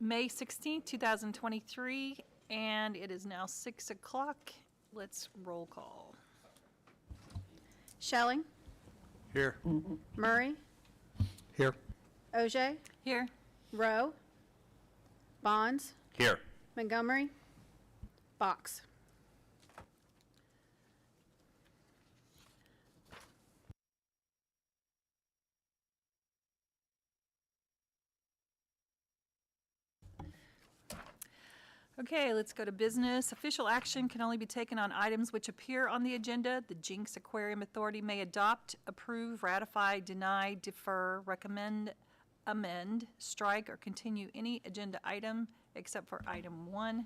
May 16th, 2023, and it is now 6 o'clock. Let's roll call. Schelling, Here. Murray, Here. Ogier, Here. Rowe, Bonds, Here. Montgomery, Box. Okay, let's go to business. Official action can only be taken on items which appear on the agenda. The Jenks Aquarium Authority may adopt, approve, ratify, deny, defer, recommend, amend, strike, or continue any agenda item except for item 1.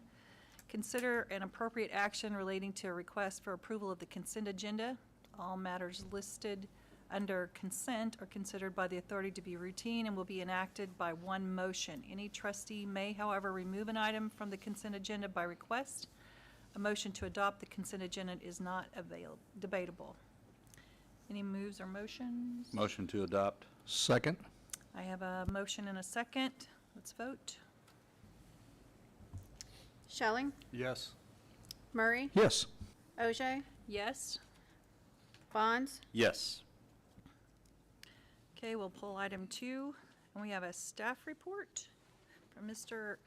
Consider an appropriate action relating to a request for approval of the consent agenda. All matters listed under consent are considered by the authority to be routine and will be enacted by one motion. Any trustee may, however, remove an item from the consent agenda by request. A motion to adopt the consent agenda is not debatable. Any moves or motions? Motion to adopt. Second. I have a motion and a second. Let's vote. Schelling, Yes. Murray, Yes. Ogier, Yes. Bonds, Yes. Okay, we'll pull item 2, and we have a staff report from Mr.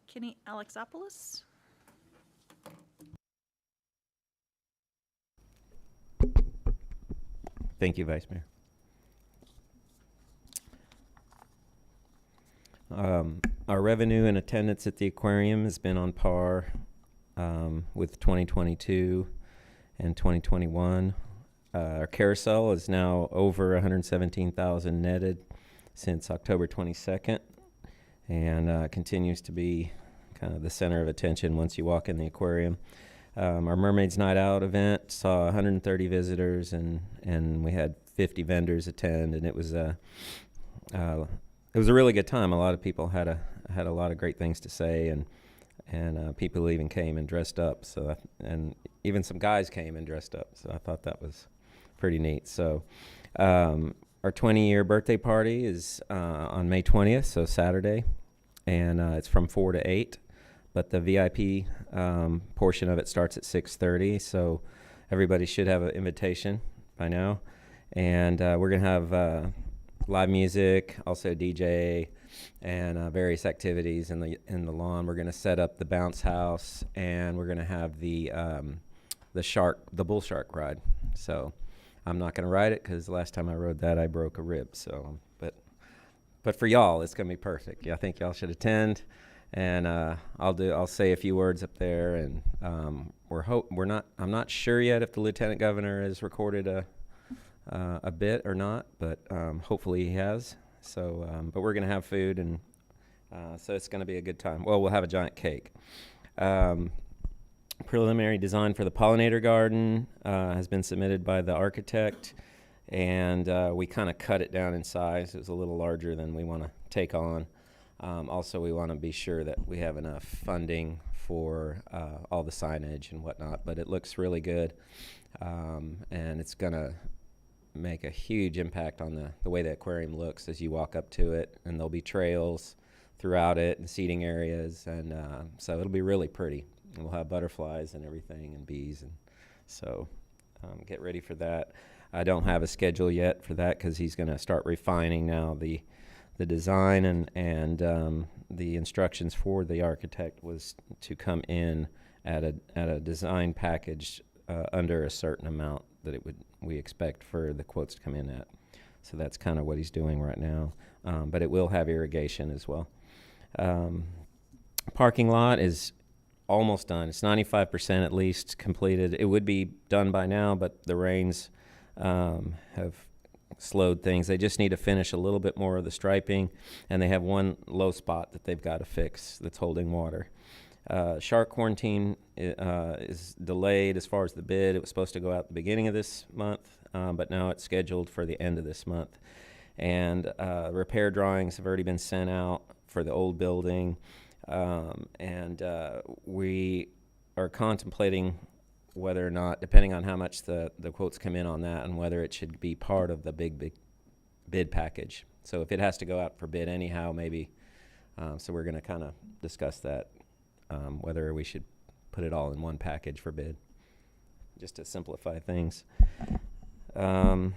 Kenny Alexopoulos. Thank you, Vice Mayor. Our revenue and attendance at the aquarium has been on par with 2022 and 2021. Our carousel is now over 117,000 netted since October 22nd, and continues to be kind of the center of attention once you walk in the aquarium. Our Mermaids Night Out event saw 130 visitors, and we had 50 vendors attend, and it was a really good time. A lot of people had a lot of great things to say, and people even came and dressed up. So and even some guys came and dressed up. So I thought that was pretty neat. So our 20-year birthday party is on May 20th, so Saturday, and it's from 4 to 8. But the VIP portion of it starts at 6:30, so everybody should have an invitation by now. And we're gonna have live music, also DJ, and various activities in the lawn. We're gonna set up the bounce house, and we're gonna have the bull shark ride. So I'm not gonna ride it because the last time I rode that I broke a rib. So, but for y'all, it's gonna be perfect. Yeah, I think y'all should attend. And I'll say a few words up there, and I'm not sure yet if the lieutenant governor has recorded a bit or not, but hopefully he has. So, but we're gonna have food, and so it's gonna be a good time. Well, we'll have a giant cake. Preliminary design for the pollinator garden has been submitted by the architect, and we kind of cut it down in size. It was a little larger than we want to take on. Also, we want to be sure that we have enough funding for all the signage and whatnot, but it looks really good, and it's going to make a huge impact on the way the aquarium looks as you walk up to it, and there'll be trails throughout it and seating areas, and so it'll be really pretty. And we'll have butterflies and everything and bees, and so get ready for that. I don't have a schedule yet for that because he's going to start refining now the design, and the instructions for the architect was to come in at a design package under a certain amount that we expect for the quotes to come in at. So that's kind of what he's doing right now, but it will have irrigation as well. Parking lot is almost done. It's 95% at least completed. It would be done by now, but the rains have slowed things. They just need to finish a little bit more of the striping, and they have one low spot that they've got to fix that's holding water. Shark quarantine is delayed as far as the bid. It was supposed to go out the beginning of this month, but now it's scheduled for the end of this month. And repair drawings have already been sent out for the old building, and we are contemplating whether or not, depending on how much the quotes come in on that, and whether it should be part of the big bid package. So if it has to go out for bid anyhow, maybe So we're going to kind of discuss that, whether we should put it all in one package for bid, just to simplify things. The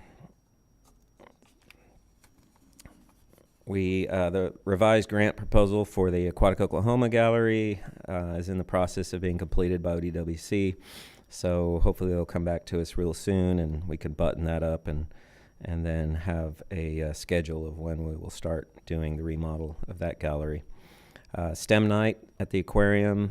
revised grant proposal for the Aquatic Oklahoma Gallery is in the process of being completed by ODWC. So hopefully they'll come back to us real soon, and we can button that up and then have a schedule of when we will start doing the remodel of that gallery. STEM night at the aquarium,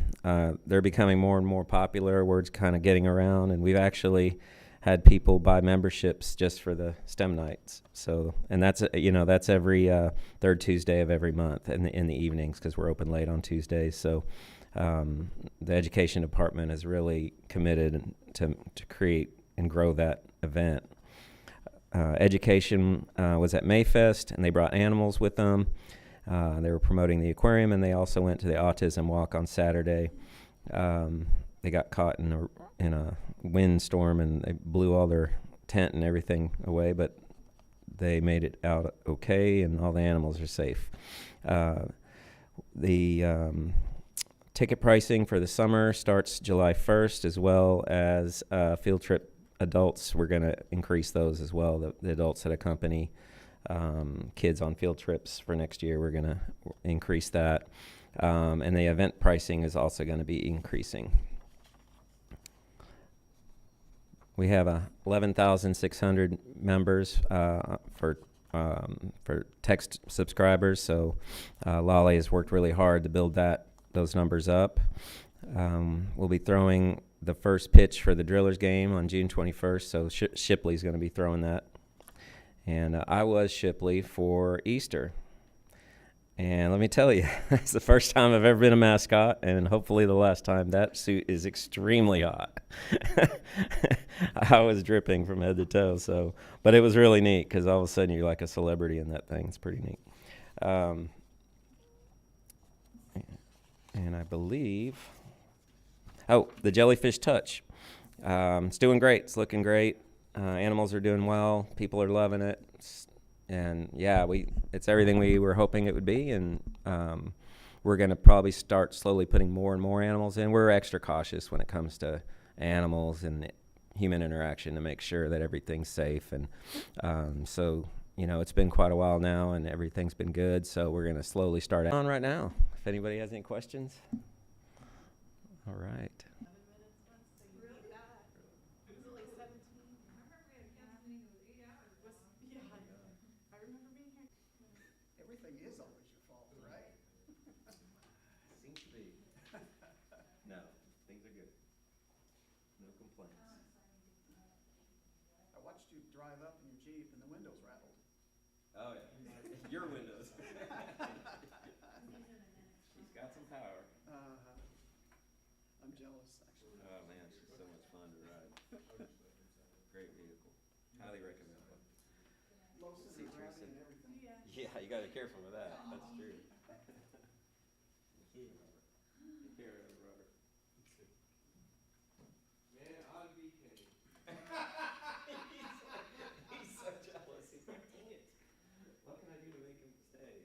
they're becoming more and more popular. Word's kind of getting around, and we've actually had people buy memberships just for the STEM nights. So, and that's that's every third Tuesday of every month in the evenings, because we're open late on Tuesdays. So the education department is really committed to create and grow that event. Education was at Mayfest, and they brought animals with them. They were promoting the aquarium, and they also went to the autism walk on Saturday. They got caught in a windstorm, and they blew all their tent and everything away, but they made it out okay, and all the animals are safe. The ticket pricing for the summer starts July 1st, as well as field trip adults. We're going to increase those as well. The adults that accompany kids on field trips for next year, we're going to increase that. And the event pricing is also going to be increasing. We have 11,600 members for text subscribers. So Lolly has worked really hard to build those numbers up. We'll be throwing the first pitch for the Drillers game on June 21st. So Shipley's going to be throwing that. And I was Shipley for Easter. And let me tell you, it's the first time I've ever been a mascot, and hopefully the last time. That suit is extremely hot. I was dripping from head to toe, but it was really neat, because all of a sudden you're like a celebrity in that thing. It's pretty neat. And I believe, the Jellyfish Touch. It's doing great. It's looking great. Animals are doing well. People are loving it. And yeah, it's everything we were hoping it would be, and we're going to probably start slowly putting more and more animals in. We're extra cautious when it comes to animals and human interaction to make sure that everything's safe. And so, it's been quite a while now, and everything's been good. So we're going to slowly start on right now. If anybody has any questions. All right. Everything is always your fault, right? Seems to be. No, things are good. No complaints. I watched you drive up in your Jeep and the windows rattled. Oh, yeah. Your windows. She's got some power. I'm jealous, actually. Oh, man, she's so much fun to ride. Great vehicle. Highly recommend it. Low center gravity and everything. Yeah, you got to be careful with that. That's true. Here, Robert. Man, I'll be king. He's so jealous. He's like, dang it. What can I do to make him stay?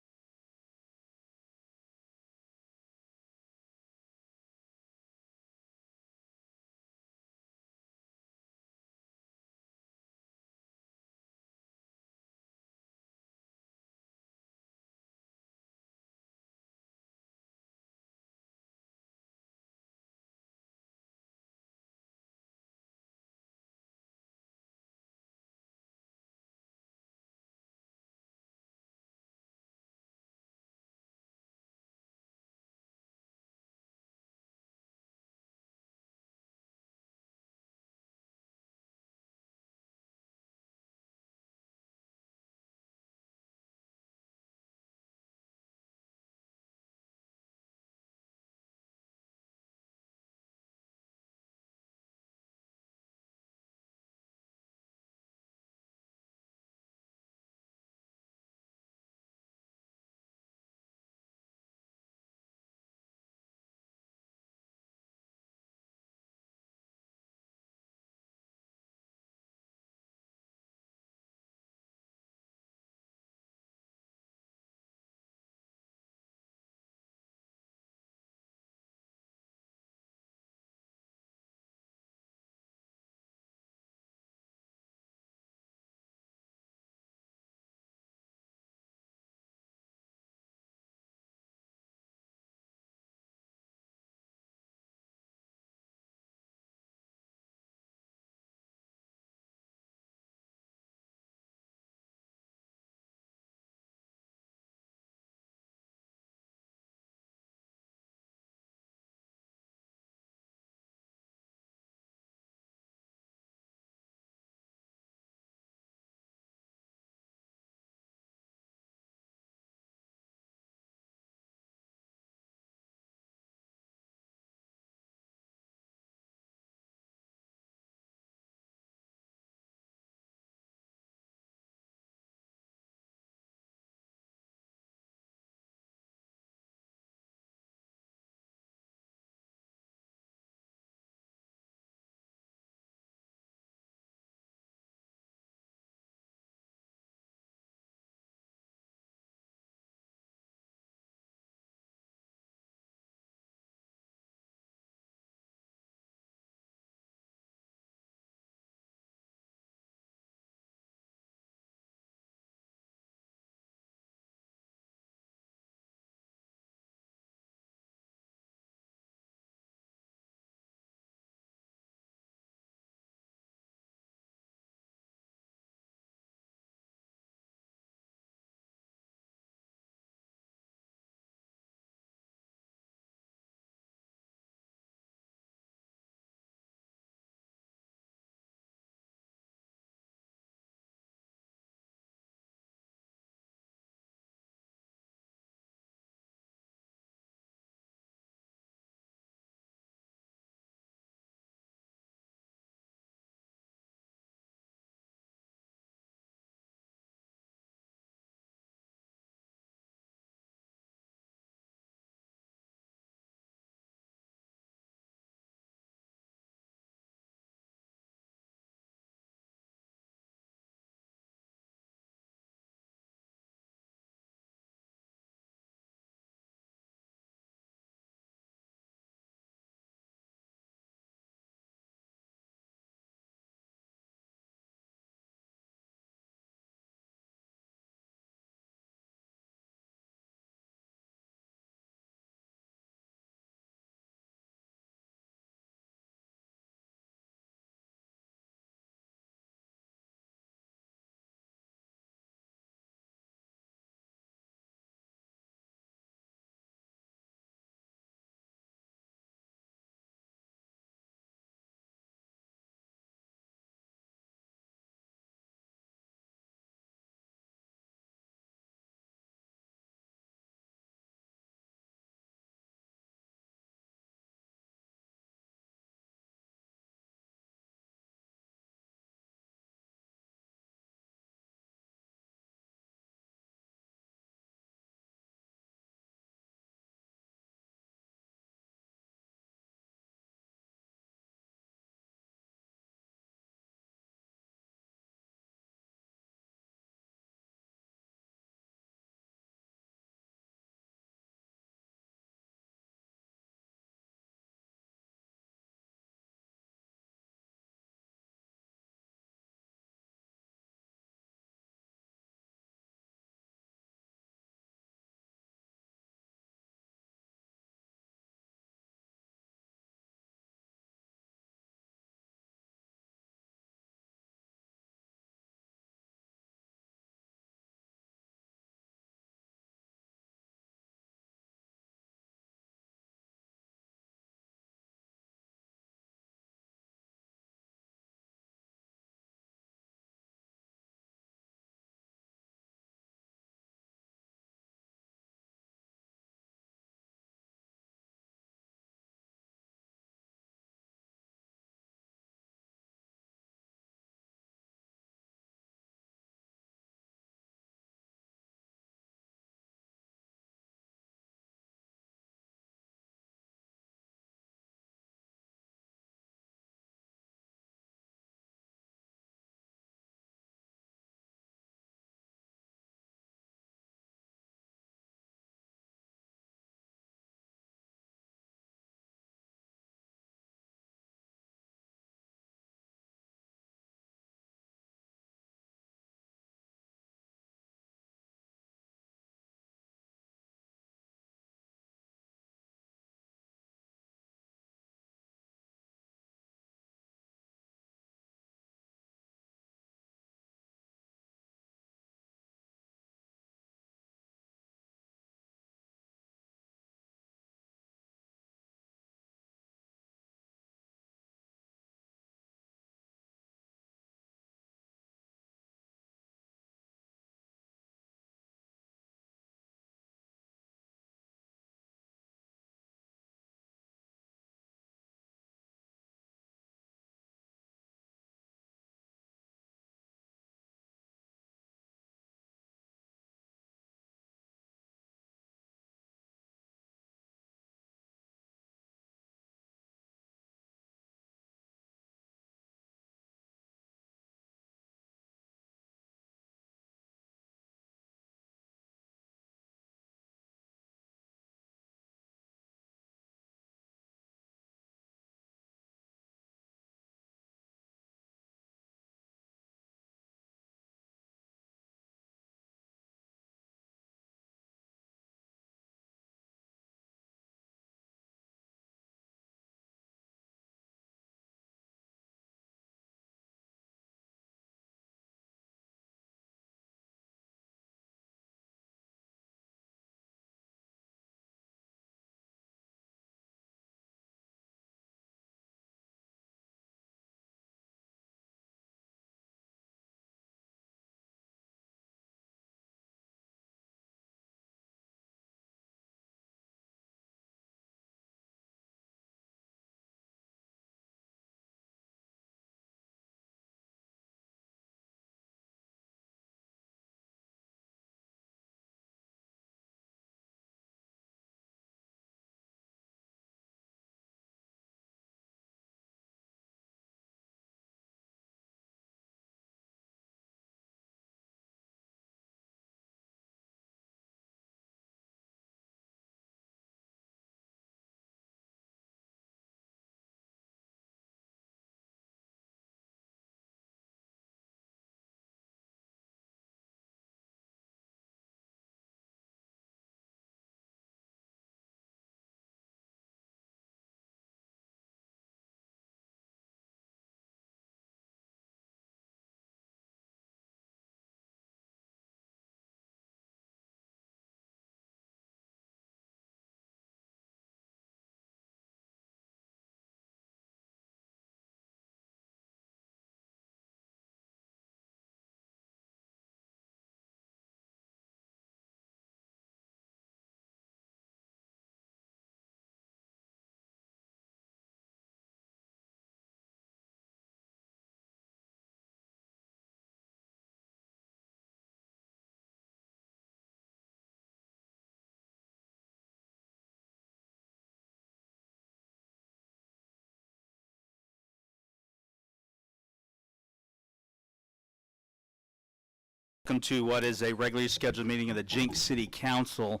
welcome to what is a regularly scheduled meeting of the Jenks City Council.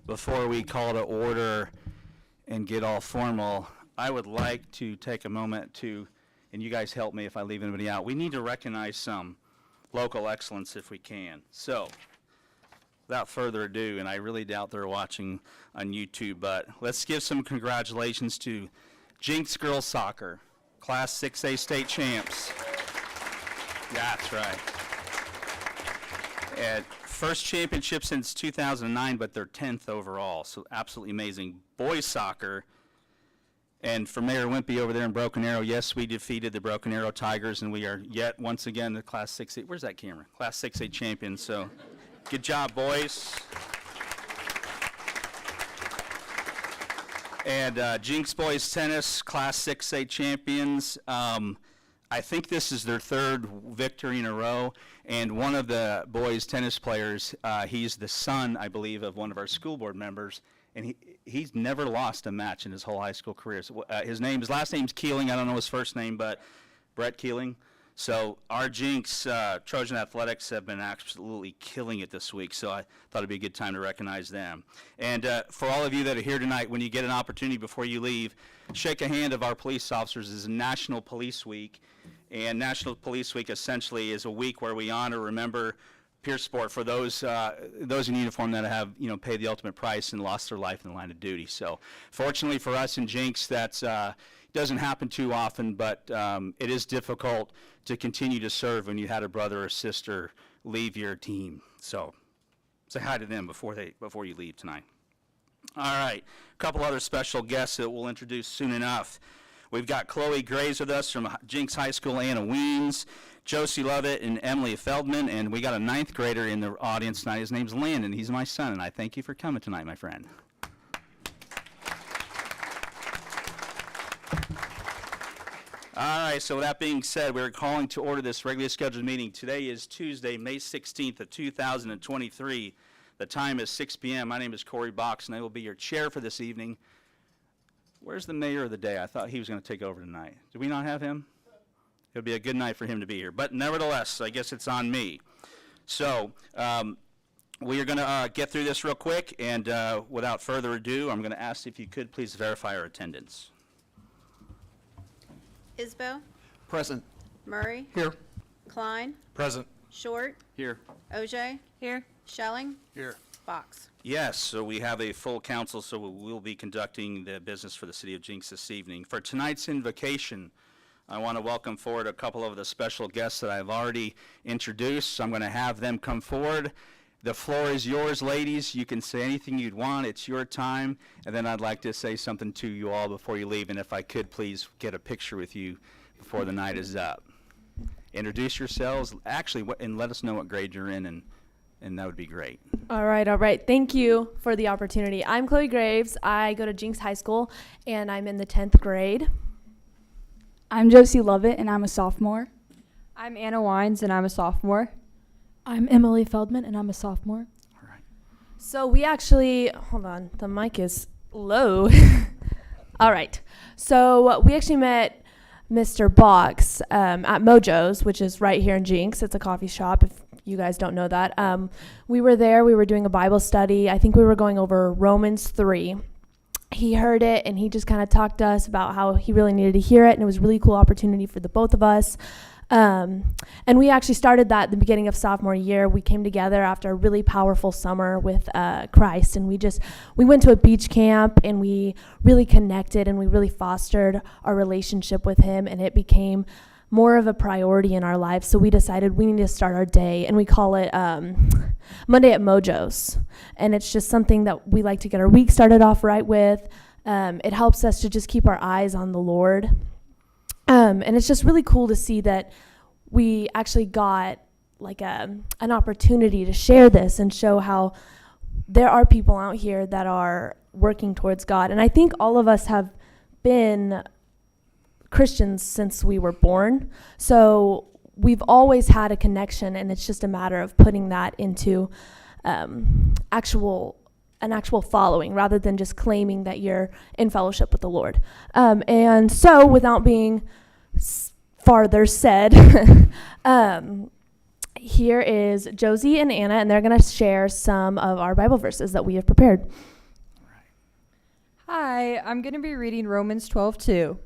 Before we call to order and get all formal, I would like to take a moment to, and you guys help me if I leave anybody out, we need to recognize some local excellence if we can. So, without further ado, and I really doubt they're watching on YouTube, but let's give some congratulations to Jenks Girls Soccer, Class 6A state champs. That's right. And first championship since 2009, but they're 10th overall, so absolutely amazing. Boys soccer, and for Mayor Wimpy over there in Broken Arrow, yes, we defeated the Broken Arrow Tigers, and we are yet once again the Class 6A, where's that camera? Class 6A champions, so good job, boys. And Jenks Boys Tennis, Class 6A champions. I think this is their third victory in a row, and one of the boys tennis players, he's the son, I believe, of one of our school board members, and he's never lost a match in his whole high school career. So, his last name's Keeling, I don't know his first name, but Brett Keeling. So our Jenks Trojan Athletics have been absolutely killing it this week, so I thought it'd be a good time to recognize them. And for all of you that are here tonight, when you get an opportunity before you leave, shake a hand of our police officers. This is National Police Week, and National Police Week essentially is a week where we honor, remember, peer sport for those in uniform that have, paid the ultimate price and lost their life in the line of duty. So fortunately for us in Jenks, that's doesn't happen too often, but it is difficult to continue to serve when you had a brother or sister leave your team. So say hi to them before you leave tonight. All right, a couple other special guests that we'll introduce soon enough. We've got Chloe Graves with us from Jenks High School, Anna Weens, Josie Lovett, and Emily Feldman, and we got a 9th grader in the audience tonight. His name's Landon. He's my son, and I thank you for coming tonight, my friend. All right, so with that being said, we're calling to order this regularly scheduled meeting. Today is Tuesday, May 16th of 2023. The time is 6 p.m. My name is Corey Box, and I will be your chair for this evening. Where's the mayor of the day? I thought he was going to take over tonight. Did we not have him? It would be a good night for him to be here. But nevertheless, I guess it's on me. So we are going to get through this real quick, and without further ado, I'm going to ask if you could please verify our attendance. Isbo, Present. Murray, Here. Klein, Present. Short, Here. OJ, Here. Schelling, Here. Box. Yes, so we have a full council, so we will be conducting the business for the city of Jenks this evening. For tonight's invocation, I want to welcome forward a couple of the special guests that I've already introduced. So I'm going to have them come forward. The floor is yours, ladies. You can say anything you'd want. It's your time. And then I'd like to say something to you all before you leave. And if I could, please get a picture with you before the night is up. Introduce yourselves, actually, and let us know what grade you're in, and that would be great. All right. Thank you for the opportunity. I'm Chloe Graves. I go to Jenks High School, and I'm in the 10th grade. I'm Josie Lovett, and I'm a sophomore. I'm Anna Wines, and I'm a sophomore. I'm Emily Feldman, and I'm a sophomore. All right. So we actually, hold on, the mic is low. All right. So we actually met Mr. Box at Mojo's, which is right here in Jenks. It's a coffee shop, if you guys don't know that. We were there. We were doing a Bible study. I think we were going over Romans 3. He heard it, and he just kind of talked to us about how he really needed to hear it, and it was a really cool opportunity for the both of us. And we actually started that at the beginning of sophomore year. We came together after a really powerful summer with Christ, and we went to a beach camp, and we really connected, and we really fostered our relationship with him, and it became more of a priority in our lives. So we decided we need to start our day, and we call it Monday at Mojo's. And it's just something that we like to get our week started off right with. It helps us to just keep our eyes on the Lord. And it's just really cool to see that we actually got like an opportunity to share this and show how there are people out here that are working towards God. And I think all of us have been Christians since we were born. So we've always had a connection, and it's just a matter of putting that into an actual following rather than just claiming that you're in fellowship with the Lord. And so without being farther said, here is Josie and Anna, and they're going to share some of our Bible verses that we have prepared. Hi, I'm going to be reading Romans 12:2.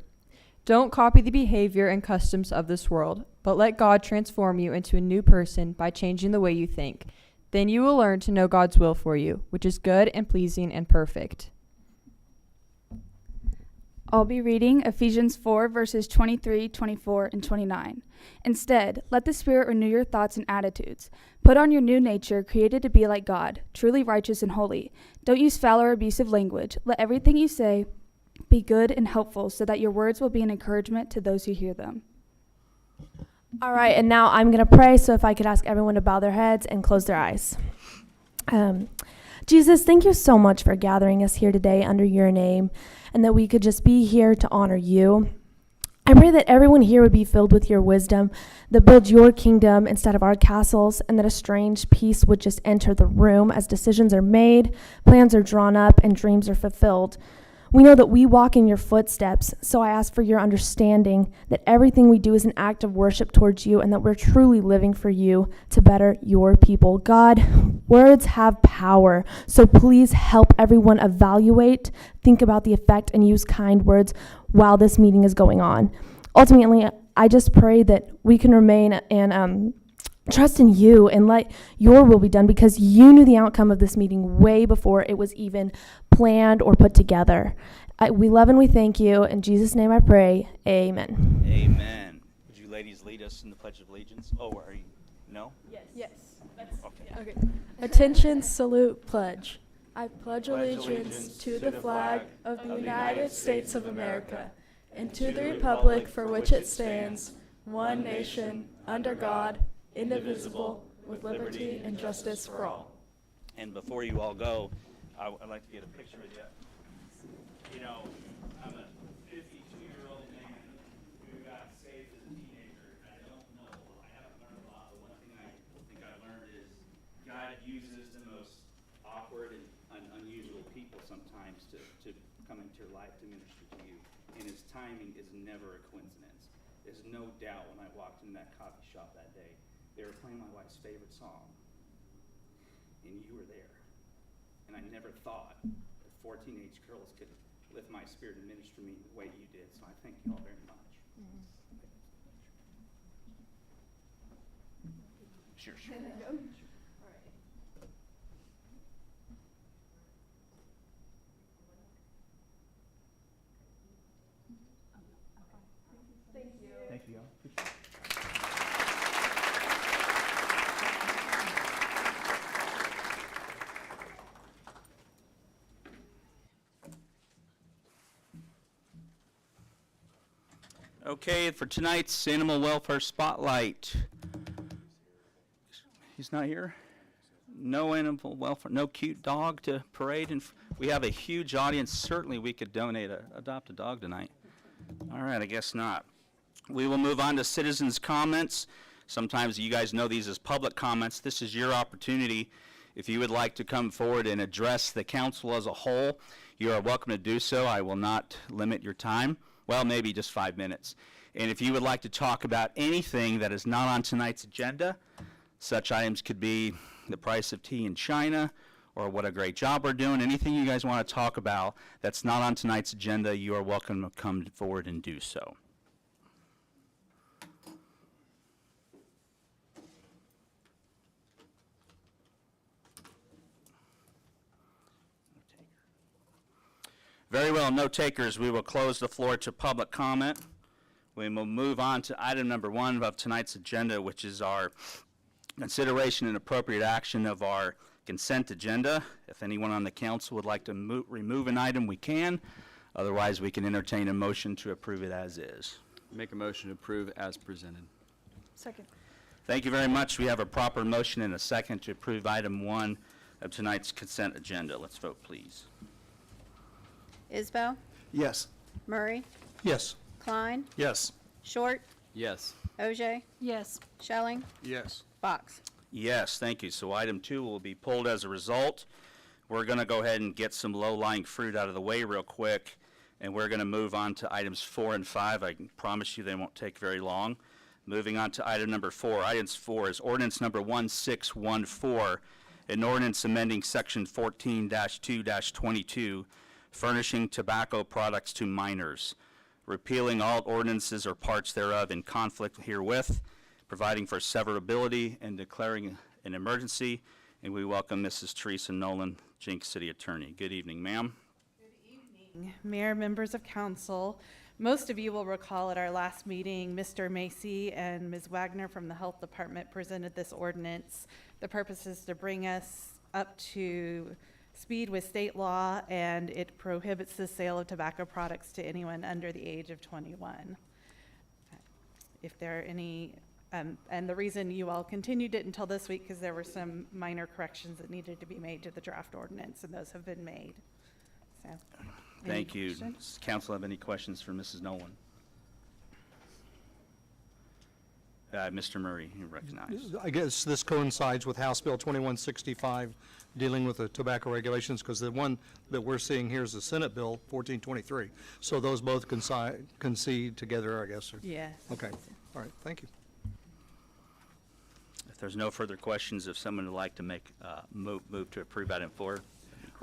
Don't copy the behavior and customs of this world, but let God transform you into a new person by changing the way you think. Then you will learn to know God's will for you, which is good and pleasing and perfect. I'll be reading Ephesians 4, verses 23, 24, and 29. Instead, let the Spirit renew your thoughts and attitudes. Put on your new nature, created to be like God, truly righteous and holy. Don't use foul or abusive language. Let everything you say be good and helpful so that your words will be an encouragement to those who hear them. All right, and now I'm going to pray, so if I could ask everyone to bow their heads and close their eyes. Jesus, thank you so much for gathering us here today under your name, and that we could just be here to honor you. I pray that everyone here would be filled with your wisdom, that builds your kingdom instead of our castles, and that a strange peace would just enter the room as decisions are made, plans are drawn up, and dreams are fulfilled. We know that we walk in your footsteps, so I ask for your understanding that everything we do is an act of worship towards you and that we're truly living for you to better your people. God, words have power, so please help everyone evaluate, think about the effect, and use kind words while this meeting is going on. Ultimately, I just pray that we can remain and trust in you and let your will be done, because you knew the outcome of this meeting way before it was even planned or put together. We love and we thank you. In Jesus' name I pray, amen. Amen. Would you ladies lead us in the Pledge of Allegiance? Oh, are you? No? Yes. Okay. Attention, salute, pledge. I pledge allegiance to the flag of the United States of America and to the republic for which it stands, one nation, under God, indivisible, with liberty and justice for all. And before you all go, I'd like to get a picture with you. You know, I'm a 52-year-old man who got saved as a teenager. I don't know. I haven't learned a lot, but one thing I think I learned is God uses the most awkward and unusual people sometimes to come into your life to minister to you. And his timing is never a coincidence. There's no doubt when I walked in that coffee shop that day, they were playing my wife's favorite song, and you were there. And I never thought that 4 teenage girls could lift my spirit and minister me the way you did, so I thank you all very much. Sure. Thank you. Okay, for tonight's Animal Welfare Spotlight. He's not here? No animal welfare, no cute dog to parade, and we have a huge audience. Certainly we could adopt a dog tonight. All right, I guess not. We will move on to citizens' comments. Sometimes you guys know these as public comments. This is your opportunity. If you would like to come forward and address the council as a whole, you are welcome to do so. I will not limit your time. Well, maybe just 5 minutes. And if you would like to talk about anything that is not on tonight's agenda, such items could be the price of tea in China, or what a great job we're doing, anything you guys want to talk about that's not on tonight's agenda, you are welcome to come forward and do so. Very well, no takers. We will close the floor to public comment. We will move on to item number 1 of tonight's agenda, which is our consideration and appropriate action of our consent agenda. If anyone on the council would like to remove an item, we can. Otherwise, we can entertain a motion to approve it as is. Make a motion to approve as presented. Second. Thank you very much. We have a proper motion and a second to approve item 1 of tonight's consent agenda. Let's vote, please. Isbell, Yes. Murray, Yes. Klein, Yes. Short, Yes. Ogier, Yes. Schelling, Yes. Box. Yes, thank you. So item 2 will be pulled as a result. We're going to go ahead and get some low-lying fruit out of the way real quick, and we're going to move on to items 4 and 5. I can promise you they won't take very long. Moving on to item number 4. Item 4 is ordinance number 1614, an ordinance amending section 14-2-22, furnishing tobacco products to minors, repealing all ordinances or parts thereof in conflict herewith, providing for severability, and declaring an emergency. And we welcome Mrs. Teresa Nolan, Jenks City Attorney. Good evening, ma'am. Mayor, members of council, most of you will recall at our last meeting, Mr. Macy and Ms. Wagner from the Health Department presented this ordinance. The purpose is to bring us up to speed with state law, and it prohibits the sale of tobacco products to anyone under the age of 21. If there are any, and the reason you all continued it until this week because there were some minor corrections that needed to be made to the draft ordinance, and those have been made. So, Thank you. questions? Does council have any questions for Mrs. Nolan? Mr. Murray, you recognize. I guess this coincides with House Bill 2165 dealing with the tobacco regulations, because the one that we're seeing here is the Senate Bill 1423. So those both concede together, I guess. Yes. Okay. All right. Thank you. If there's no further questions, if someone would like to make move to approve item 4.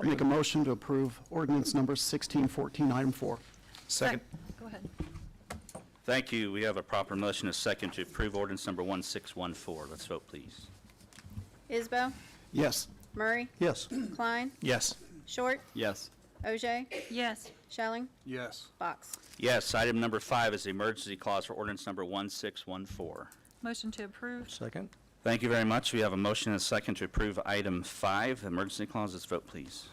I'll make a motion to approve ordinance number 1614, item 4. Second. Go ahead. Thank you. We have a proper motion, a second, to approve ordinance number 1614. Let's vote, please. Isbell, Yes. Murray, Yes. Klein, Yes. Short, Yes. OJ, Yes. Shelling, Yes. Box. Yes, item number 5 is the emergency clause for ordinance number 1614. Motion to approve. Second. Thank you very much. We have a motion and a second to approve item 5, emergency clause. Let's vote, please.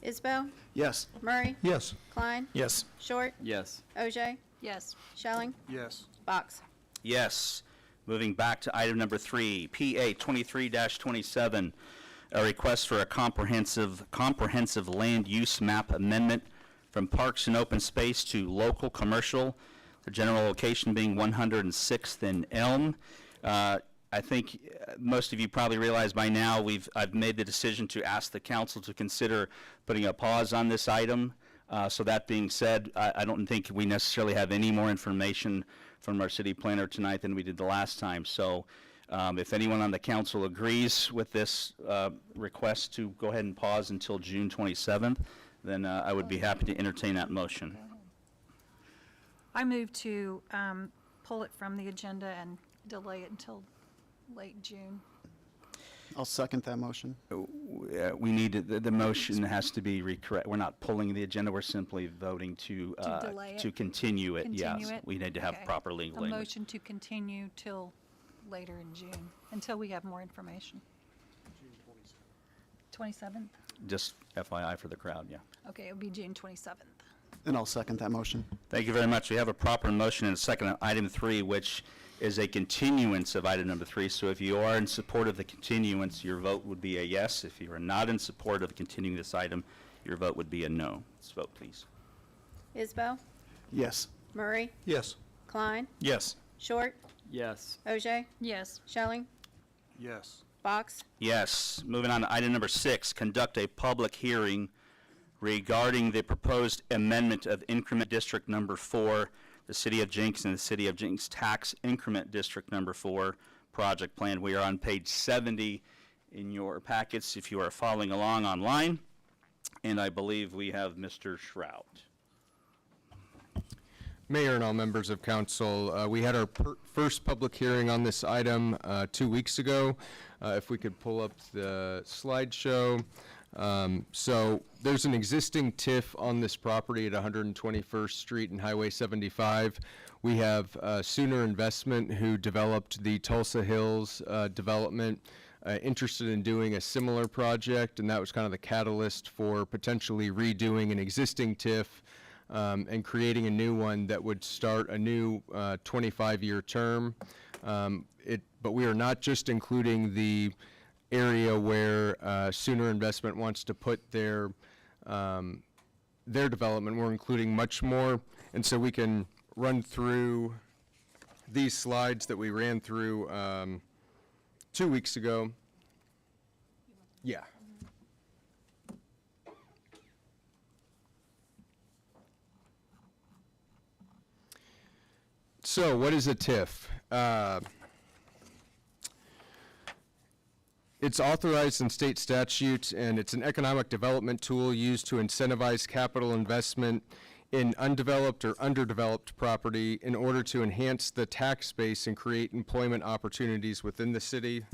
Isbell, Yes. Murray, Yes. Klein, Yes. Short, Yes. OJ, Yes. Shelling, Yes. Box. Yes. Moving back to item number 3, PA 23-27, a request for a comprehensive land use map amendment from parks and open space to local commercial, the general location being 106th and Elm. I think most of you probably realize by now I've made the decision to ask the council to consider putting a pause on this item. So that being said, I don't think we necessarily have any more information from our city planner tonight than we did the last time. So if anyone on the council agrees with this request to go ahead and pause until June 27th, then I would be happy to entertain that motion. I move to pull it from the agenda and delay it until late June. I'll second that motion. We need, the motion has to be recorrect. We're not pulling the agenda, we're simply voting to delay it? to continue it, yes. Continue it? We need to have Okay. proper legal A language. motion to continue till later in June, until we have more information. 27th? Just FYI for the crowd, yeah. Okay, it'll be June 27th. And I'll second that motion. Thank you very much. We have a proper motion and a second on item 3, which is a continuance of item number 3. So if you are in support of the continuance, your vote would be a yes. If you are not in support of continuing this item, your vote would be a no. Let's vote, please. Isbell, Yes. Murray, Yes. Klein, Yes. Short, Yes. OJ, Yes. Shelling, Yes. Box. Yes. Moving on to item number 6, conduct a public hearing regarding the proposed amendment of increment district number 4, the City of Jenks and the City of Jenks Tax Increment District number 4 project plan. We are on page 70 in your packets if you are following along online. And I believe we have Mr. Shrout. Mayor and all members of council, we had our first public hearing on this item 2 weeks ago. If we could pull up the slideshow. So there's an existing TIF on this property at 121st Street and Highway 75. We have Sooner Investment, who developed the Tulsa Hills development, interested in doing a similar project, and that was kind of the catalyst for potentially redoing an existing TIF and creating a new one that would start a new 25-year term. But we are not just including the area where Sooner Investment wants to put their development. We're including much more, and so we can run through these slides that we ran through 2 weeks ago. Yeah. So what is a TIF? It's authorized in state statute, and it's an economic development tool used to incentivize capital investment in undeveloped or underdeveloped property in order to enhance the tax base and create employment opportunities within the city.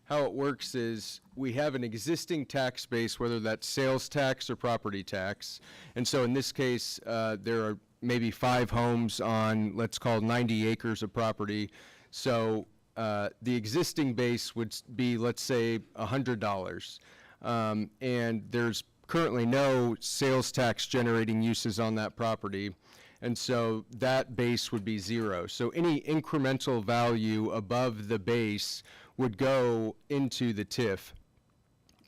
How it works is we have an existing tax base, whether that's sales tax or property tax. And so in this case, there are maybe 5 homes on, let's call 90 acres of property. So the existing base would be, let's say, $100. And there's currently no sales tax generating uses on that property. And so that base would be 0. So any incremental value above the base would go into the TIF.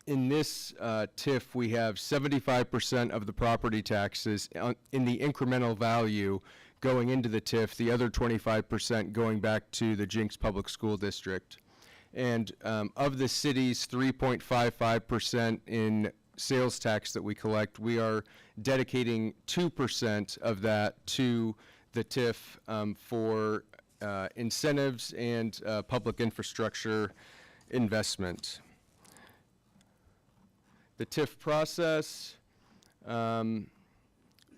In this TIF, we have 75% of the property taxes in the incremental value going into the TIF, the other 25% going back to the Jenks Public School District. And of the city's 3.55% in sales tax that we collect, we are dedicating 2% of that to the TIF for incentives and public infrastructure investment. The TIF process,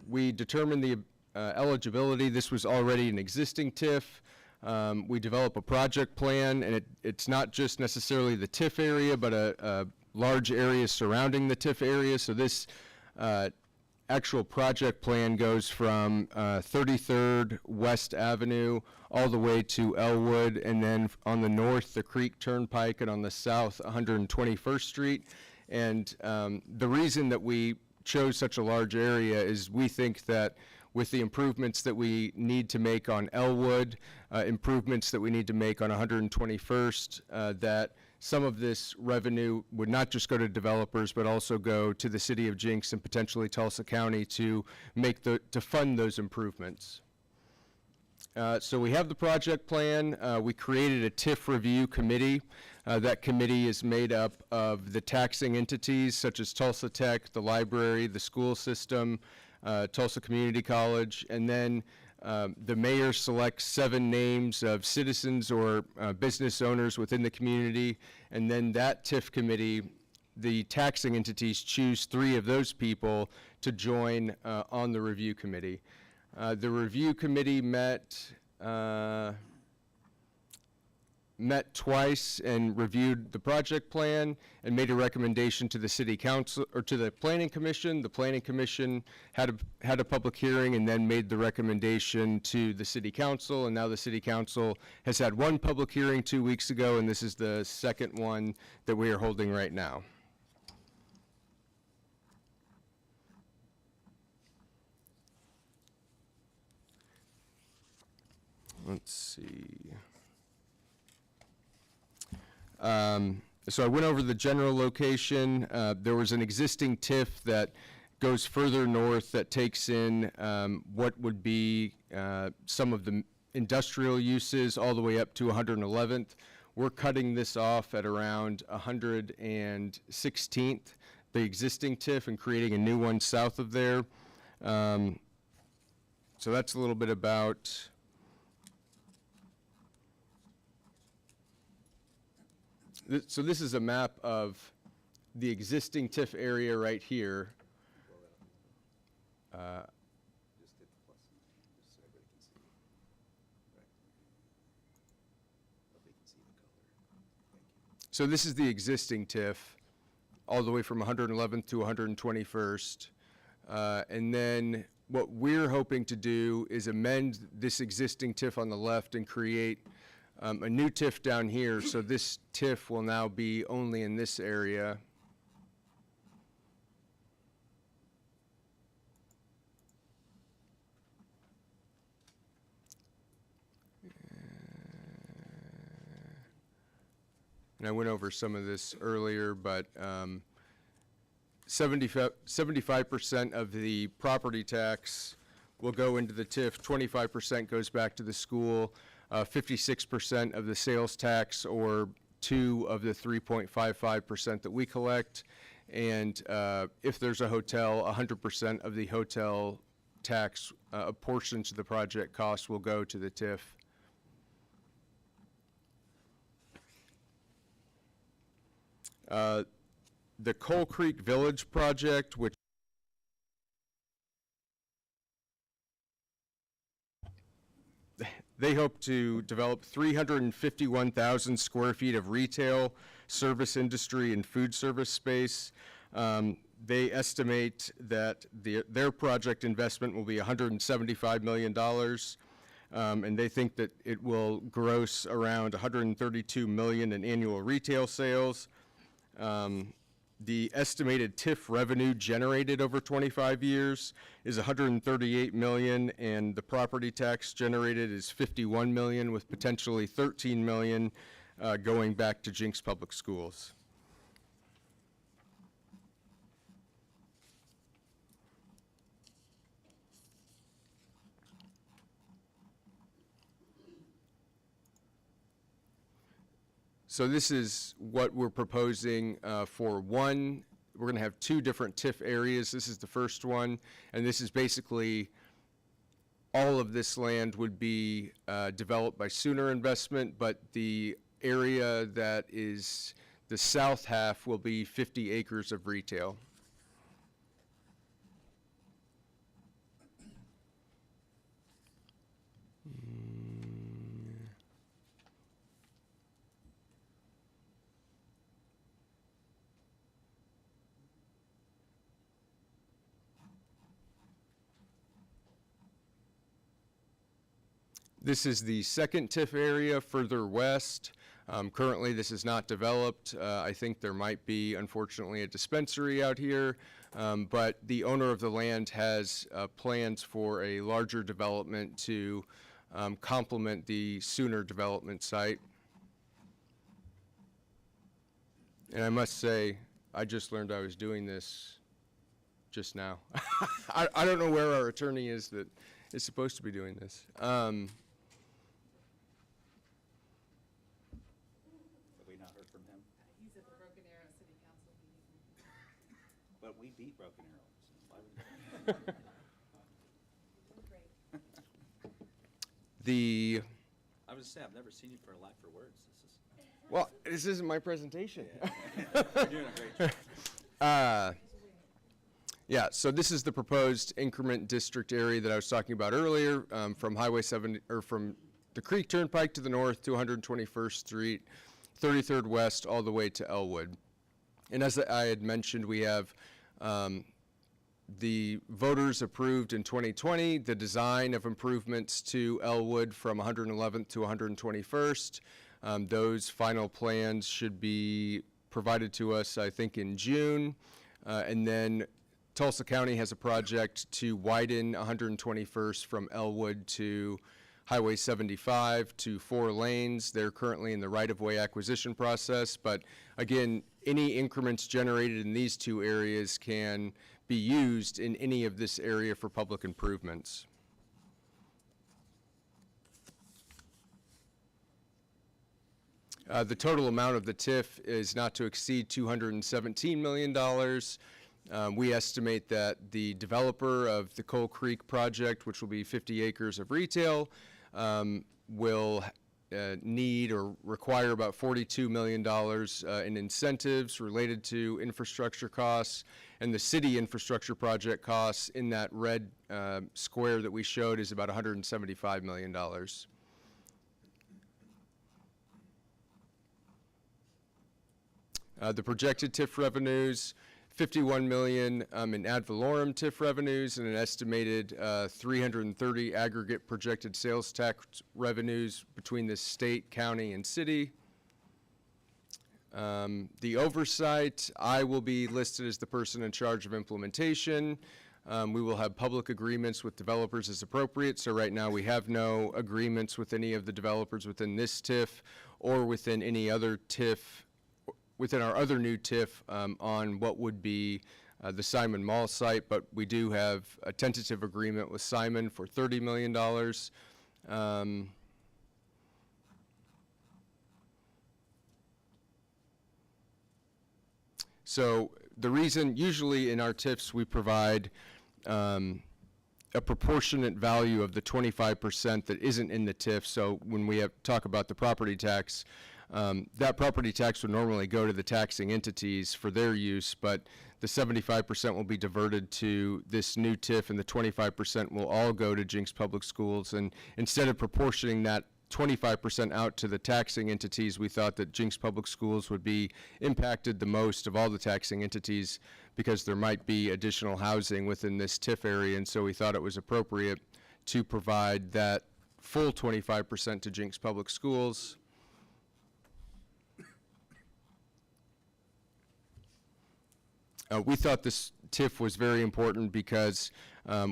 we determined the eligibility. This was already an existing TIF. We develop a project plan, and it's not just necessarily the TIF area, but a large area surrounding the TIF area. So this actual project plan goes from 33rd West Avenue all the way to Elwood, and then on the north, the Creek Turnpike, and on the south, 121st Street. And the reason that we chose such a large area is we think that with the improvements that we need to make on Elwood, improvements that we need to make on 121st, that some of this revenue would not just go to developers, but also go to the city of Jenks and potentially Tulsa County to fund those improvements. So we have the project plan. We created a TIF review committee. That committee is made up of the taxing entities such as Tulsa Tech, the library, the school system, Tulsa Community College, and then the mayor selects 7 names of citizens or business owners within the community, and then that TIF committee, the taxing entities choose 3 of those people to join on the review committee. The review committee met twice and reviewed the project plan and made a recommendation to the city council, or to the planning commission. The planning commission had a public hearing and then made the recommendation to the city council, and now the city council has had 1 public hearing 2 weeks ago, and this is the second one that we are holding right now. Let's see. So I went over the general location. There was an existing TIF that goes further north that takes in what would be some of the industrial uses all the way up to 111th. We're cutting this off at around 116th, the existing TIF, and creating a new one south of there. So that's a little bit about so this is a map of the existing TIF area right here. So this is the existing TIF, all the way from 111th to 121st. And then what we're hoping to do is amend this existing TIF on the left and create a new TIF down here, so this TIF will now be only in this area. And I went over some of this earlier, but 75% of the property tax will go into the TIF, 25% goes back to the school, 56% of the sales tax, or 2 of the 3.55% that we collect, and if there's a hotel, 100% of the hotel tax, a portion to the project cost will go to the TIF. The Coal Creek Village project, which they hope to develop 351,000 square feet of retail, service industry, and food service space. They estimate that their project investment will be $175 million, and they think that it will gross around $132 million in annual retail sales. The estimated TIF revenue generated over 25 years is $138 million, and the property tax generated is $51 million, with potentially $13 million going back to Jenks Public Schools. So this is what we're proposing for one. We're going to have two different TIF areas. This is the first one, and this is basically all of this land would be developed by Sooner Investment, but the area that is the south half will be 50 acres of retail. This is the second TIF area further west. Currently, this is not developed. I think there might be, unfortunately, a dispensary out here, but the owner of the land has plans for a larger development to complement the Sooner development site. And I must say, I just learned I was doing this just now. I don't know where our attorney is that is supposed to be doing this. But we beat Broken Arrow. So why would I was saying, I've never seen you for a lack for words. This is. Well, this isn't my presentation. You're doing a great job. Yeah, so this is the proposed increment district area that I was talking about earlier, from Highway 70, or from the Creek Turnpike to the north to 121st Street, 33rd West, all the way to Elwood. And as I had mentioned, we have the voters approved in 2020 the design of improvements to Elwood from 111th to 121st. Those final plans should be provided to us, I think, in June. And then Tulsa County has a project to widen 121st from Elwood to Highway 75 to 4 lanes. They're currently in the right-of-way acquisition process, but again, any increments generated in these two areas can be used in any of this area for public improvements. The total amount of the TIF is not to exceed $217 million. We estimate that the developer of the Coal Creek project, which will be 50 acres of retail, will need or require about $42 million in incentives related to infrastructure costs, and the city infrastructure project costs in that red square that we showed is about $175 million. The projected TIF revenues, $51 million in ad valorem TIF revenues, and an estimated 330 aggregate projected sales tax revenues between the state, county, and city. The oversight, I will be listed as the person in charge of implementation. We will have public agreements with developers as appropriate. So right now we have no agreements with any of the developers within this TIF or within any other TIF, within our other new TIF on what would be the Simon Mall site, but we do have a tentative agreement with Simon for $30 million. So the reason, usually in our TIFs, we provide a proportionate value of the 25% that isn't in the TIF. So when we talk about the property tax, That property tax would normally go to the taxing entities for their use, but the 75% will be diverted to this new TIF, and the 25% will all go to Jenks Public Schools. And instead of proportioning that 25% out to the taxing entities, we thought that Jenks Public Schools would be impacted the most of all the taxing entities because there might be additional housing within this TIF area, and so we thought it was appropriate to provide that full 25% to Jenks Public Schools. We thought this TIF was very important because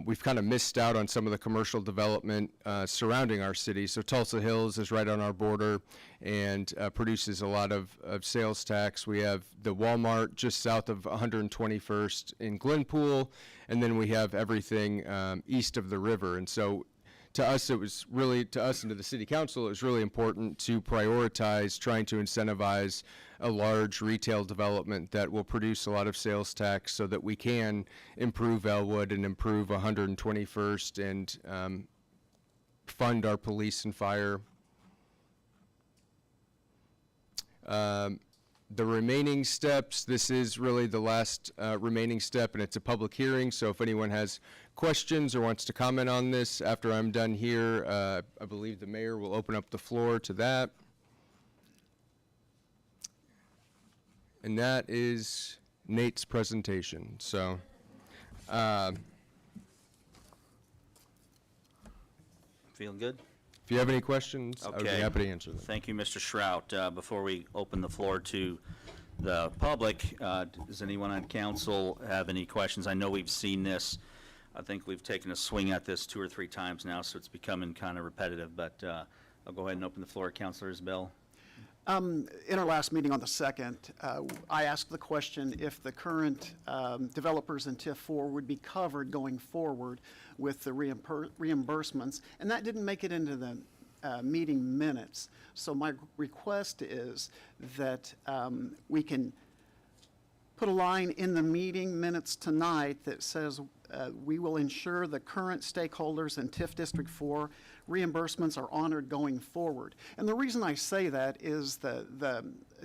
we've kind of missed out on some of the commercial development surrounding our city. So Tulsa Hills is right on our border and produces a lot of sales tax. We have the Walmart just south of 121st in Glenpool, and then we have everything east of the river. And so to us, it was really, to us and to the city council, it was really important to prioritize trying to incentivize a large retail development that will produce a lot of sales tax so that we can improve Elwood and improve 121st and fund our police and fire. The remaining steps, this is really the last remaining step, and it's a public hearing, so if anyone has questions or wants to comment on this after I'm done here, I believe the mayor will open up the floor to that. And that is Nate's presentation. So, Feeling good? if you have any questions, I would be Okay. happy to answer them. Thank you, Mr. Shrout. Before we open the floor to the public, does anyone on council have any questions? I know we've seen this. I think we've taken a swing at this 2 or 3 times now, so it's becoming kind of repetitive, but I'll go ahead and open the floor. Councilor Isbell. In our last meeting on the 2nd, I asked the question if the current developers in TIF 4 would be covered going forward with the reimbursements, and that didn't make it into the meeting minutes. So my request is that we can put a line in the meeting minutes tonight that says we will ensure the current stakeholders in TIF District 4 reimbursements are honored going forward. And the reason I say that is the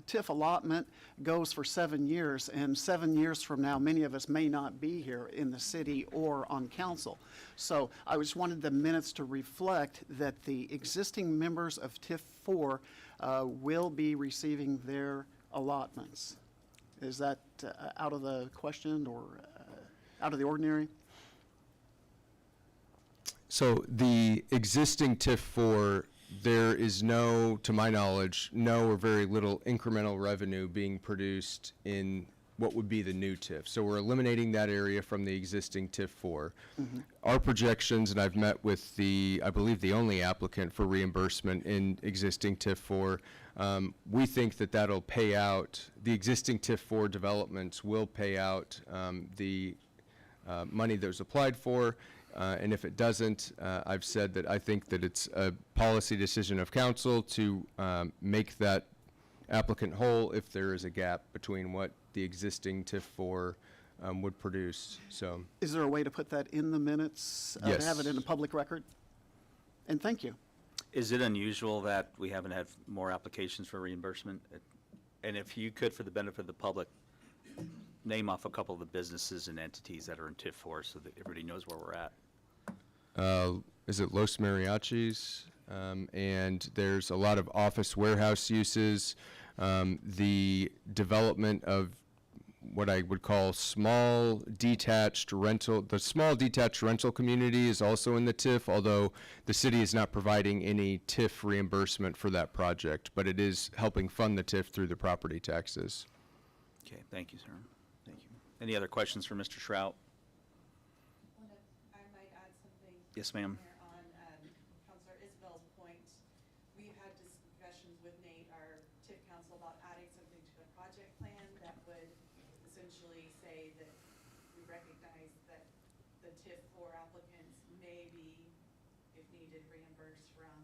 TIF allotment goes for 7 years, and 7 years from now, many of us may not be here in the city or on council. So I just wanted the minutes to reflect that the existing members of TIF 4 will be receiving their allotments. Is that out of the question or out of the ordinary? So the existing TIF 4, there is no, to my knowledge, no or very little incremental revenue being produced in what would be the new TIF. So we're eliminating that area from the existing TIF 4. Mm-hmm. Our projections, and I've met with the, I believe the only applicant for reimbursement in existing TIF 4, we think that that'll pay out, the existing TIF 4 developments will pay out the money that was applied for. And if it doesn't, I've said that I think that it's a policy decision of council to make that applicant whole if there is a gap between what the existing TIF 4 would produce. So, Is there a way to put that in the minutes? Yes. To have it in a public record? And thank you. Is it unusual that we haven't had more applications for reimbursement? And if you could, for the benefit of the public, name off a couple of the businesses and entities that are in TIF 4 so that everybody knows where we're at. is it Los Mariachis? And there's a lot of office warehouse uses. The development of what I would call small detached rental, the small detached rental community is also in the TIF, although the city is not providing any TIF reimbursement for that project, but it is helping fund the TIF through the property taxes. Okay, thank you, sir. Thank you. Any other questions for Mr. Shrout? I might add something. Yes, ma'am. Here on Councilor Isabel's point. We've had discussions with Nate, our TIF council, about adding something to the project plan that would essentially say that we recognize that the TIF 4 applicants may be, if needed, reimbursed from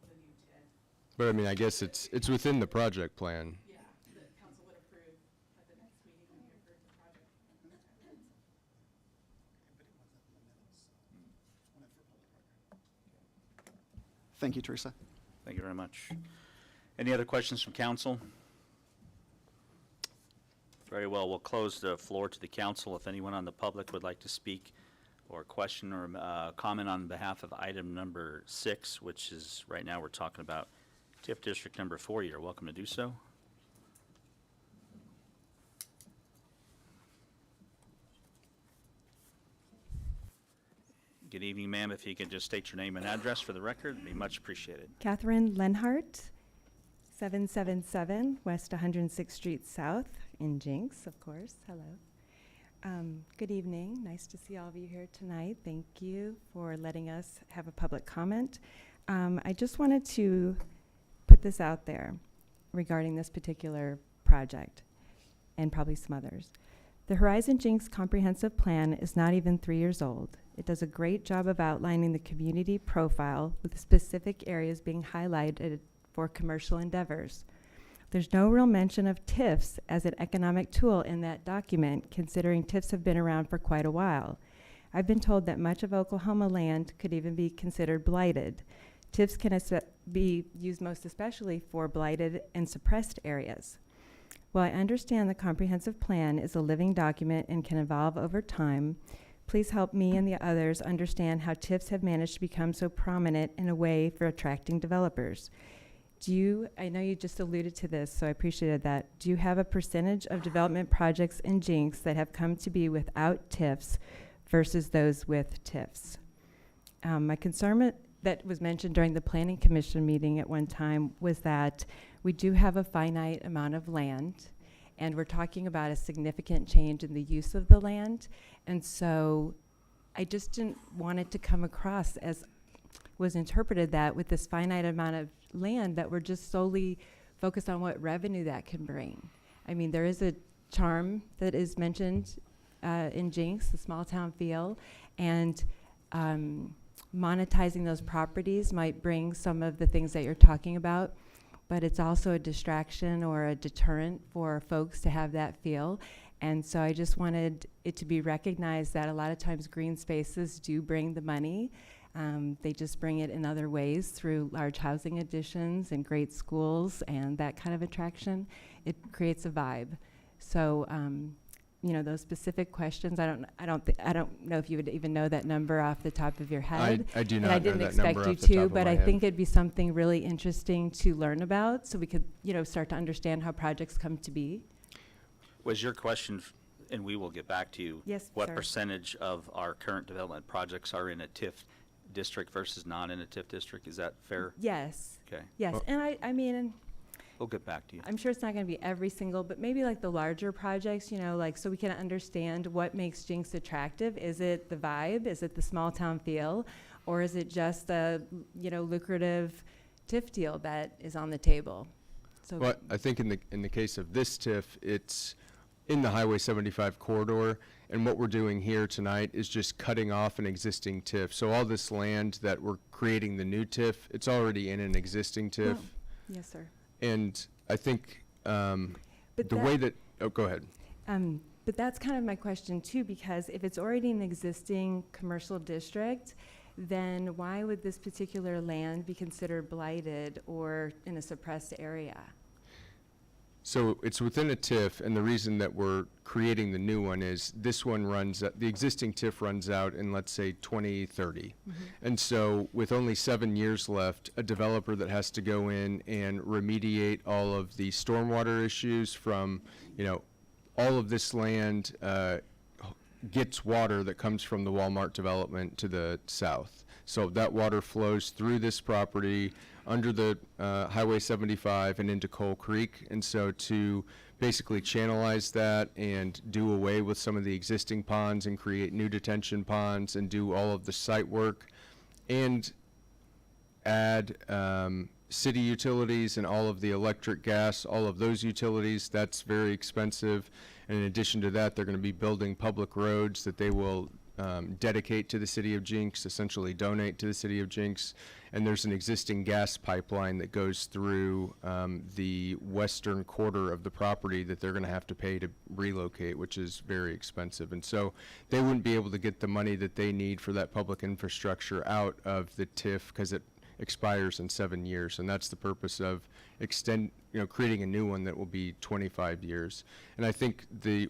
the new TIF. But I mean, I guess it's within the project plan. Yeah, the council would approve at the next meeting when you approve the project. Thank you, Teresa. Thank you very much. Any other questions from council? Very well, we'll close the floor to the council. If anyone on the public would like to speak or question or comment on behalf of item number 6, which is, right now, we're talking about TIF District number 4, you're welcome to do so. Good evening, ma'am. If you could just state your name and address for the record, it'd be much appreciated. Catherine Lenhart, 777 West 106th Street South in Jenks, of course. Hello. Good evening. Nice to see all of you here tonight. Thank you for letting us have a public comment. I just wanted to put this out there regarding this particular project and probably some others. The Horizon Jenks Comprehensive Plan is not even 3 years old. It does a great job of outlining the community profile with specific areas being highlighted for commercial endeavors. There's no real mention of TIFs as an economic tool in that document, considering TIFs have been around for quite a while. I've been told that much of Oklahoma land could even be considered blighted. TIFs can be used most especially for blighted and suppressed areas. While I understand the comprehensive plan is a living document and can evolve over time, please help me and the others understand how TIFs have managed to become so prominent in a way for attracting developers. I know you just alluded to this, so I appreciated that. Do you have a percentage of development projects in Jenks that have come to be without TIFs versus those with TIFs? My concern that was mentioned during the Planning Commission meeting at one time was that we do have a finite amount of land, and we're talking about a significant change in the use of the land. And so I just didn't want it to come across as was interpreted that with this finite amount of land that we're just solely focused on what revenue that can bring. I mean, there is a charm that is mentioned in Jenks, the small town feel, and monetizing those properties might bring some of the things that you're talking about, but it's also a distraction or a deterrent for folks to have that feel. And so I just wanted it to be recognized that a lot of times green spaces do bring the money. They just bring it in other ways through large housing additions and great schools and that kind of attraction. It creates a vibe. So, you know, those specific questions, I don't know if you would even know that number off the top of your head. I do and not I know didn't that expect number you off the top to, of but my I head. think it'd be something really interesting to learn about so we could, you know, start to understand how projects come to be. Was your question, and we will get back to you. Yes, What sir. percentage of our current development projects are in a TIF district versus not in a TIF district? Is that fair? Yes. Okay. Yes, Well- and I mean, We'll get back to you. I'm sure it's not going to be every single, but maybe like the larger projects, you know, like so we can understand what makes Jenks attractive. Is it the vibe? Is it the small town feel? Or is it just a, you know, lucrative TIF deal that is on the table? So But I think in the case of this TIF, it's in the Highway 75 corridor, and what we're doing here tonight is just cutting off an existing TIF. So all this land that we're creating the new TIF, it's already in an existing TIF. Oh, yes, sir. And I think But the way that, oh, go ahead. But that's kind of my question too, because if it's already an existing commercial district, then why would this particular land be considered blighted or in a suppressed area? So it's within a TIF, and the reason that we're creating the new one is this one the existing TIF runs out in, let's say, 2030. And so with only 7 years left, a developer that has to go in and remediate all of the stormwater issues from, you know, all of this land gets water that comes from the Walmart development to the south. So that water flows through this property under the Highway 75 and into Coal Creek. And so to basically channelize that and do away with some of the existing ponds and create new detention ponds and do all of the site work and add city utilities and all of the electric, gas, all of those utilities, that's very expensive. And in addition to that, they're going to be building public roads that they will dedicate to the city of Jenks, essentially donate to the city of Jenks. And there's an existing gas pipeline that goes through the western quarter of the property that they're going to have to pay to relocate, which is very expensive. And so they wouldn't be able to get the money that they need for that public infrastructure out of the TIF because it expires in 7 years, and that's the purpose of creating a new one that will be 25 years. And I think the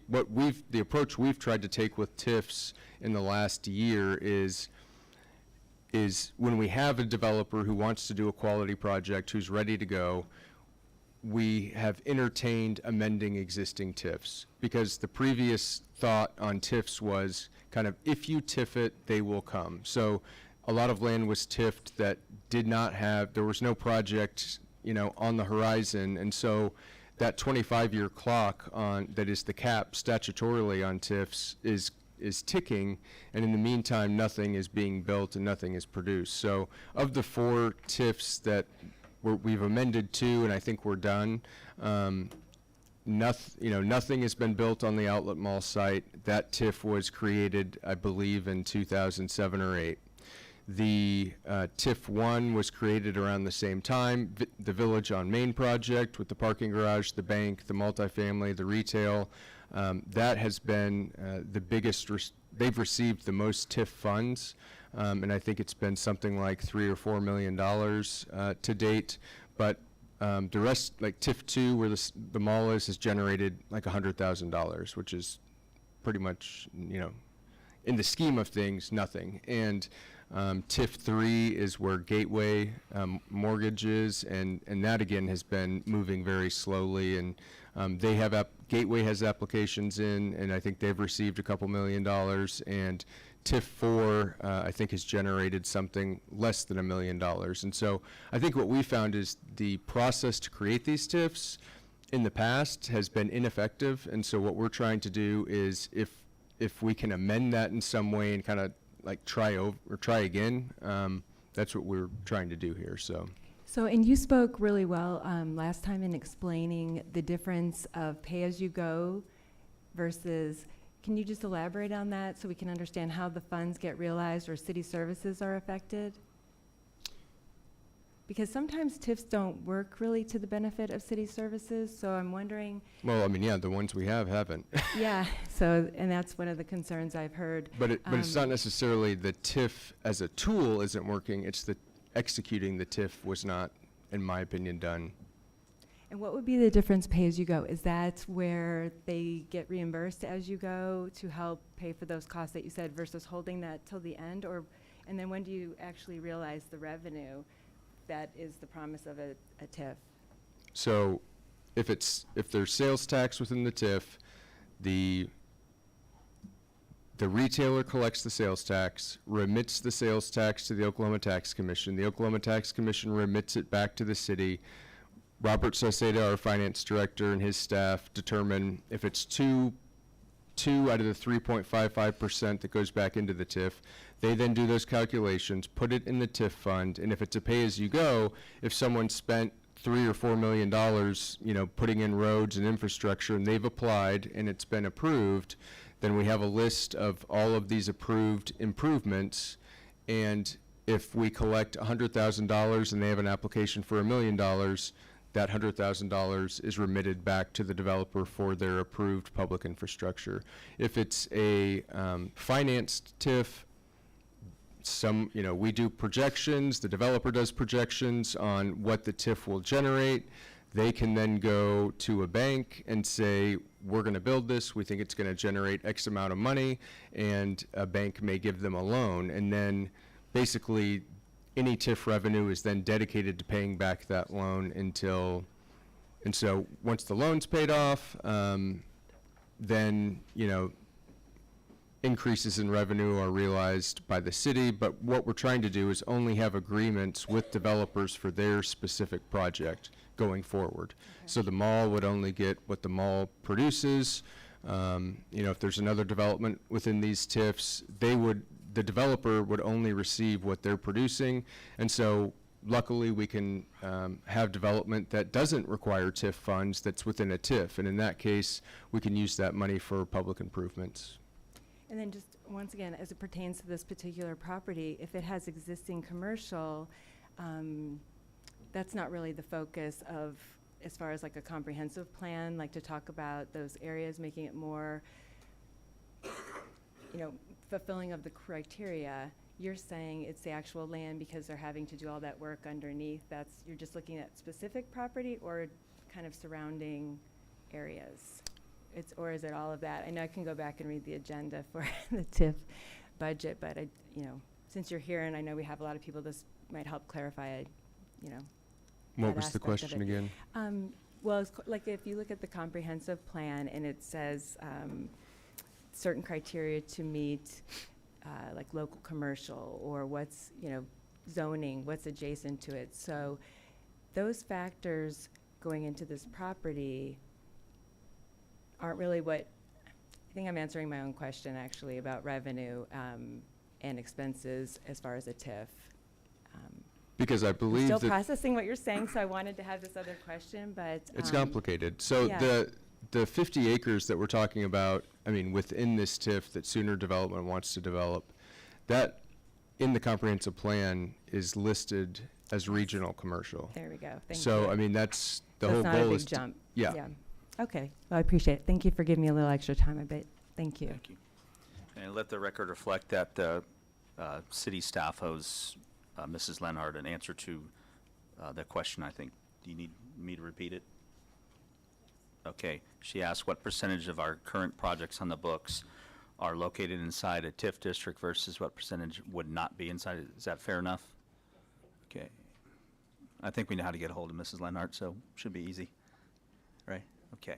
approach we've tried to take with TIFs in the last year is when we have a developer who wants to do a quality project, who's ready to go, we have entertained amending existing TIFs, because the previous thought on TIFs was kind of, if you TIF it, they will come. So a lot of land was TIFed that did not have, there was no project, on the horizon, and so that 25-year clock that is the cap statutorily on TIFs is ticking, and in the meantime, nothing is being built and nothing is produced. So of the 4 TIFs that we've amended 2, and I think we're done, nothing has been built on the Outlet Mall site. That TIF was created, I believe, in 2007 or 8. The TIF 1 was created around the same time, the Village on Main project with the parking garage, the bank, the multifamily, the retail. That has been the biggest, they've received the most TIF funds, and I think it's been something like $3 or $4 million to date. But the rest, like TIF 2, where the mall is, has generated like $100,000, which is pretty much, in the scheme of things, nothing. And TIF 3 is where Gateway mortgage is, and that again has been moving very slowly, and Gateway has applications in, and I think they've received a couple $1 million, and TIF 4 I think has generated something less than $1 million. And so I think what we found is the process to create these TIFs in the past has been ineffective, and so what we're trying to do is if we can amend that in some way and kind of like try again, that's what we're trying to do here. So, and you spoke really well last time in explaining the difference of pay-as-you-go versus, can you just elaborate on that so we can understand how the funds get realized or city services are affected? Because sometimes TIFs don't work really to the benefit of city services, so I'm wondering. Well, I mean, yeah, the ones we have haven't. Yeah, and that's one of the concerns I've heard. But it's not necessarily the TIF as a tool isn't working, it's the executing the TIF was not, in my opinion, done. And what would be the difference pay-as-you-go? Is that where they get reimbursed as you go to help pay for those costs that you said versus holding that till the end? And then when do you actually realize the revenue that is the promise of a TIF? So if there's sales tax within the TIF, the retailer collects the sales tax, remits the sales tax to the Oklahoma Tax Commission. The Oklahoma Tax Commission remits it back to the city. Robert Sauceda, our finance director, and his staff determine if it's two out of the 3.55% that goes back into the TIF. They then do those calculations, put it in the TIF fund, and if it's a pay-as-you-go, if someone spent $3 or $4 million, putting in roads and infrastructure, and they've applied and it's been approved, then we have a list of all of these approved improvements, and if we collect $100,000 and they have an application for $1 million, that $100,000 is remitted back to the developer for their approved public infrastructure. If it's a financed TIF, we do projections, the developer does projections on what the TIF will generate. They can then go to a bank and say, we're going to build this, we think it's going to generate X amount of money, and a bank may give them a loan. And then basically any TIF revenue is then dedicated to paying back that loan and so once the loan's paid off, then, increases in revenue are realized by the city, but what we're trying to do is only have agreements with developers for their specific project going forward. Okay. So the mall would only get what the mall produces. If there's another development within these TIFs, the developer would only receive what they're producing, and so luckily we can have development that doesn't require TIF funds that's within a TIF, and in that case, we can use that money for public improvements. And then just once again, as it pertains to this particular property, if it has existing commercial, that's not really the focus of, as far as like a comprehensive plan, like to talk about those areas, making it more, fulfilling of the criteria. you're saying it's the actual land because they're having to do all that work underneath. You're just looking at specific property or kind of surrounding areas? Or is it all of that? I know I can go back and read the agenda for the TIF budget, but since you're here and I know we have a lot of people, this might help clarify, What was the question again? Well, it's like if you look at the comprehensive plan and it says certain criteria to meet, like local commercial or what's, zoning, what's adjacent to it. So those factors going into this property aren't really what, I think I'm answering my own question actually about revenue and expenses as far as a TIF. Because I I'm believe still that processing what you're saying, so I wanted to have this other question, but. it's complicated. So yeah. the 50 acres that we're talking about, within this TIF that Sooner Development wants to develop, that in the comprehensive plan is listed as regional commercial. There we go. Thank you. So, that's the So whole it's not a goal big is to- jump. Yeah. Okay, well, I appreciate it. Thank you for giving me a little extra time, I bet. Thank you. Thank you. And let the record reflect that the city staff owes Mrs. Lenhart an answer to the question, I think. Do you need me to repeat it? Okay. She asked what percentage of our current projects on the books are located inside a TIF district versus what percentage would not be inside it. Is that fair enough? Okay. I think we know how to get a hold of Mrs. Lenhart, so should be easy. Right? Okay.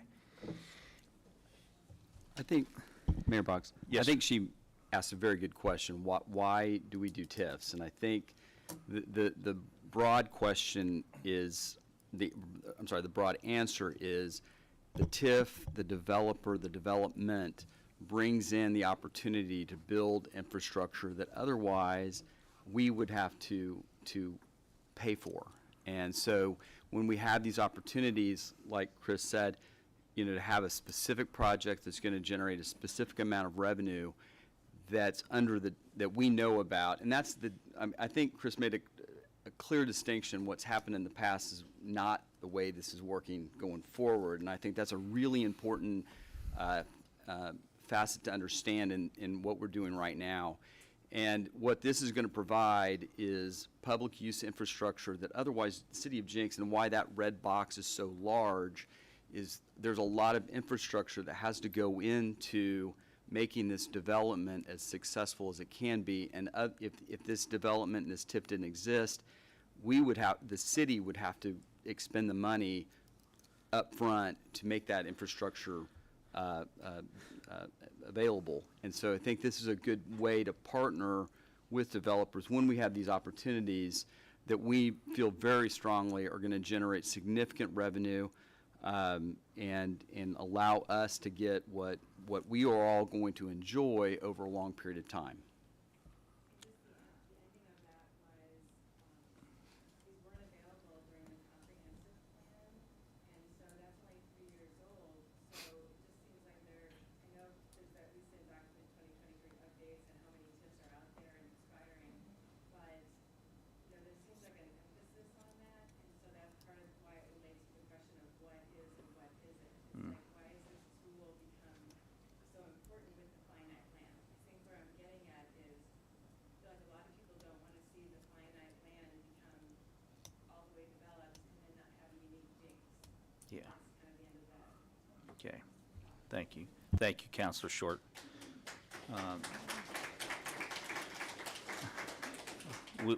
I think, Mayor Boggs, Yes. I think she asked a very good question. Why do we do TIFs? And I think the broad question is, the broad answer is the TIF, the developer, the development brings in the opportunity to build infrastructure that otherwise we would have to pay for. And so when we have these opportunities, like Chris said, to have a specific project that's going to generate a specific amount of revenue that's that we know about, and that's I think Chris made a clear distinction. What's happened in the past is not the way this is working going forward, and I think that's a really important facet to understand in what we're doing right now. And what this is going to provide is public use infrastructure that otherwise the city of Jenks, and why that red box is so large, is there's a lot of infrastructure that has to go into making this development as successful as it can be. And if this development and this TIF didn't exist, the city would have to expend the money up front to make that infrastructure available. And so I think this is a good way to partner with developers when we have these opportunities that we feel very strongly are going to generate significant revenue and allow us to get what we are all going to enjoy over a long period of time. Yeah. Okay. Thank you. Thank you, Councilor Short.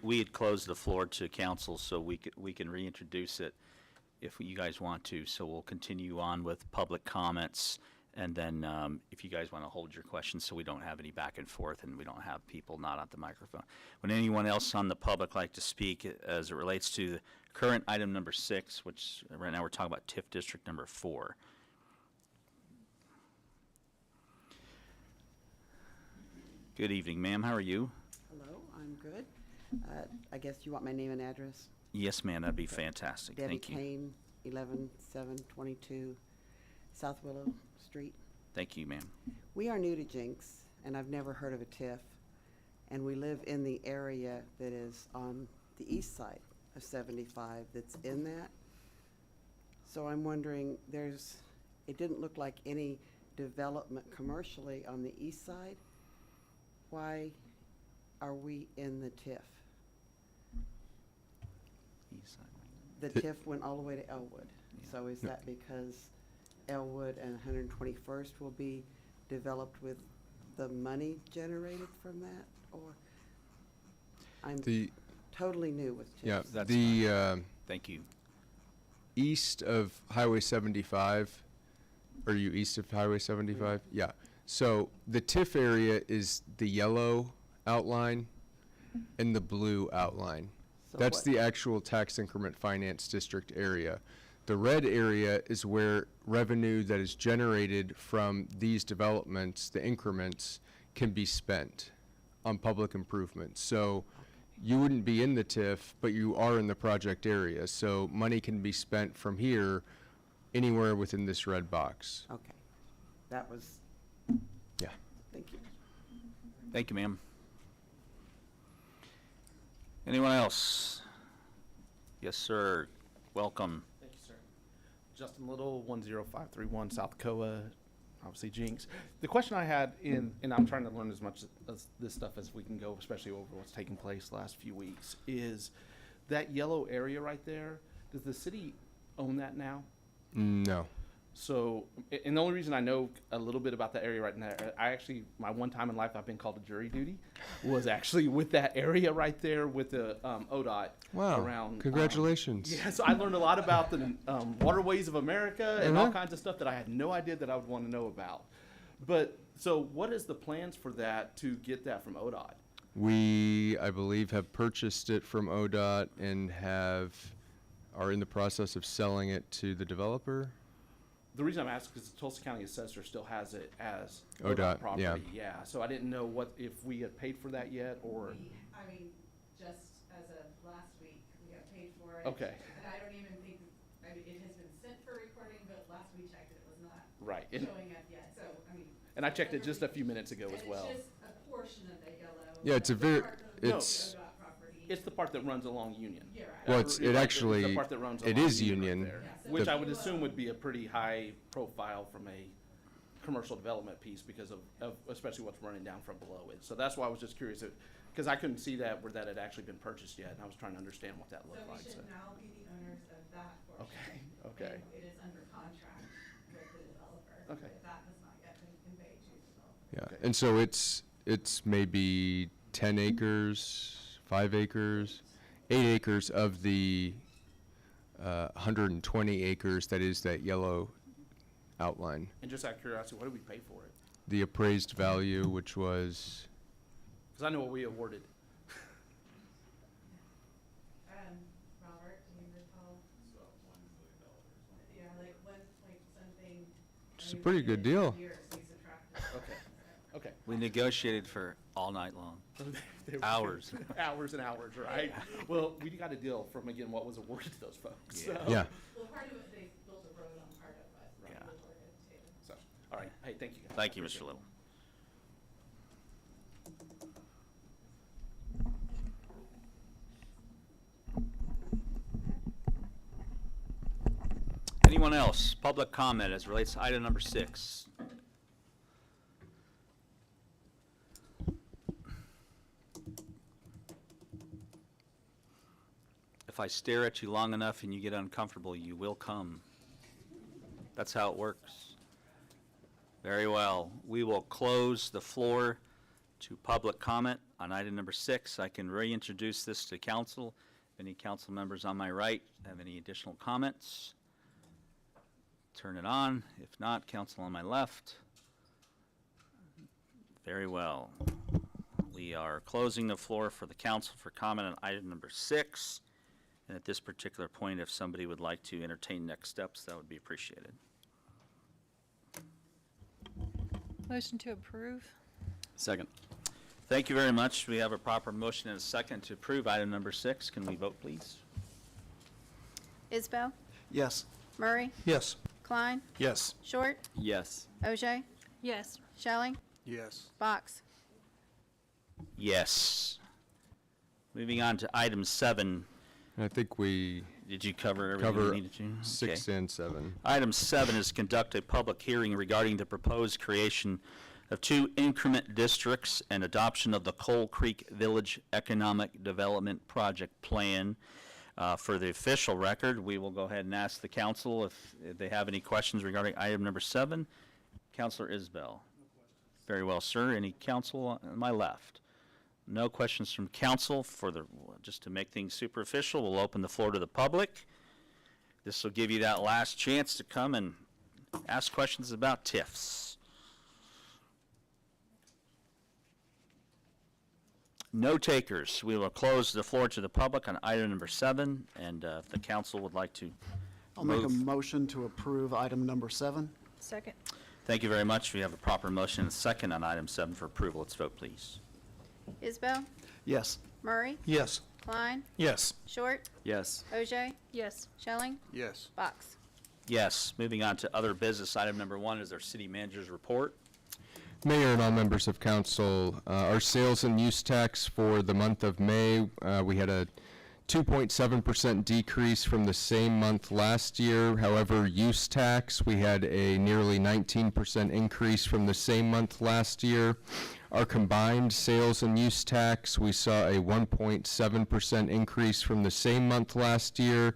We had closed the floor to council, so we can reintroduce it if you guys want to. So we'll continue on with public comments, and then if you guys want to hold your questions so we don't have any back and forth and we don't have people not at the microphone. Would anyone else on the public like to speak as it relates to the current item number 6, which right now we're talking about TIF district number 4? Good evening, ma'am. How are you? Hello, I'm good. I guess you want my name and address? Yes, ma'am. That'd be fantastic. Thank you. Debbie Kane, 11722 South Willow Street. Thank you, ma'am. We are new to Jenks, and I've never heard of a TIF. And we live in the area that is on the east side of 75 that's in that. So I'm wondering, it didn't look like any development commercially on the east side. Why are we in the TIF? East side. The TIF went all the way to Elwood. So is that because Elwood and 121st will be developed with the money generated from that? Or I'm totally new with TIFs. Yeah, That's the Thank you. east of Highway 75, are you east of Highway 75? Yeah. So the TIF area is the yellow outline and the blue outline. So That's what- the actual tax increment finance district area. The red area is where revenue that is generated from these developments, the increments, can be spent on public improvements. So you wouldn't be in the TIF, but you are in the project area. So money can be spent from here anywhere within this red box. Okay. That was, Yeah. thank you. Thank you, ma'am. Anyone else? Yes, sir. Welcome. Thank you, sir. Justin Little, 10531 South Koa, obviously Jenks. The question I had and I'm trying to learn as much as this stuff as we can go, especially over what's taken place the last few weeks, is that yellow area right there, does the city own that now? No. So, and the only reason I know a little bit about that area right now, I actually, my one time in life I've been called to jury duty, was actually with that area right there with the ODOT. Wow. Around. Congratulations. Yeah, so I learned a lot about the waterways of America and all Uh-huh. kinds of stuff that I had no idea that I would want to know about. But, so what is the plans for that to get that from ODOT? We, I believe, have purchased it from ODOT and are in the process of selling it to the developer. The reason I'm asking is the Tulsa County Assessor still has it as ODOT, property. yeah. Yeah, so I didn't know if we had paid for that yet, or. I mean, just as of last week, we got paid for it. Okay. And I don't even think, I mean, it has been sent for recording, but last we checked, it was not Right. showing up yet, so, I mean. And I checked it just a few minutes ago as well. And it's just a portion of the yellow. Yeah, it's a the very, part of it's, ODOT property. It's the part that runs along Union. Yeah, right. well, You're right, actually, the part that runs it along is Union. right there, Yeah, so Which The- I would assume would be a pretty high profile from a commercial development piece because of especially what's running down from below it. So that's why I was just curious, because I couldn't see that where that had actually been purchased yet, and I was trying to understand what that looked like. So we should now be the owners of that portion. Okay. And it is under contract with the developer. Okay. But that has not yet been conveyed to the developer. yeah. And so it's maybe 10 acres, 5 acres, 8 acres of the 120 acres that is that yellow outline. And just out of curiosity, what did we pay for it? The appraised value, which was, Because I know what we awarded. Robert, do you recall? Yeah, like 1 point something. it's a pretty good deal. Years we subtracted. Okay. Okay. We negotiated for all night long. They were- Hours. Hours and hours, right? Well, we got a deal from, again, what was awarded to those folks. Yeah. so- Yeah. Well, part of it, they built a road on part of it. Right. Yeah. So, all right. Hey, thank you, guys. Thank you, Appreciate Mr. it. Little. Anyone else? Public comment as relates to item number 6. If I stare at you long enough and you get uncomfortable, you will come. That's how it works. Very well. We will close the floor to public comment on item number 6. I can reintroduce this to council. If any council members on my right have any additional comments, turn it on. If not, council on my left. Very well. We are closing the floor for the council for comment on item number 6. And at this particular point, if somebody would like to entertain next steps, that would be appreciated. Motion to approve? Second. Thank you very much. We have a proper motion and a second to approve item number 6. Can we vote, please? Isbell? Yes. Murray? Yes. Klein? Yes. Short? Yes. Ogier? Yes. Shelly? Yes. Box? Yes. Moving on to item 7. I think we Did you cover everything you cover needed to? 6 Okay. and 7. Item 7 is conduct a public hearing regarding the proposed creation of 2 increment districts and adoption of the Coal Creek Village Economic Development Project Plan. For the official record, we will go ahead and ask the council if they have any questions regarding item number 7. Councilor Isbell. Very well, sir. Any council on my left? No questions from council. Just to make things super official, we'll open the floor to the public. This will give you that last chance to come and ask questions about TIFs. No takers. We will close the floor to the public on item number 7, and if the council would like to I'll make a motion to approve item number 7. Second. Thank you very much. We have a proper motion and a second on item 7 for approval. Let's vote, please. Isbell? Yes. Murray? Yes. Klein? Yes. Short? Yes. OJ? Yes. Schelling? Yes. Box? Yes. Moving on to other business. Item number 1 is our city manager's report. Mayor and all members of council, our sales and use tax for the month of May, we had a 2.7% decrease from the same month last year. However, use tax, we had a nearly 19% increase from the same month last year. Our combined sales and use tax, we saw a 1.7% increase from the same month last year,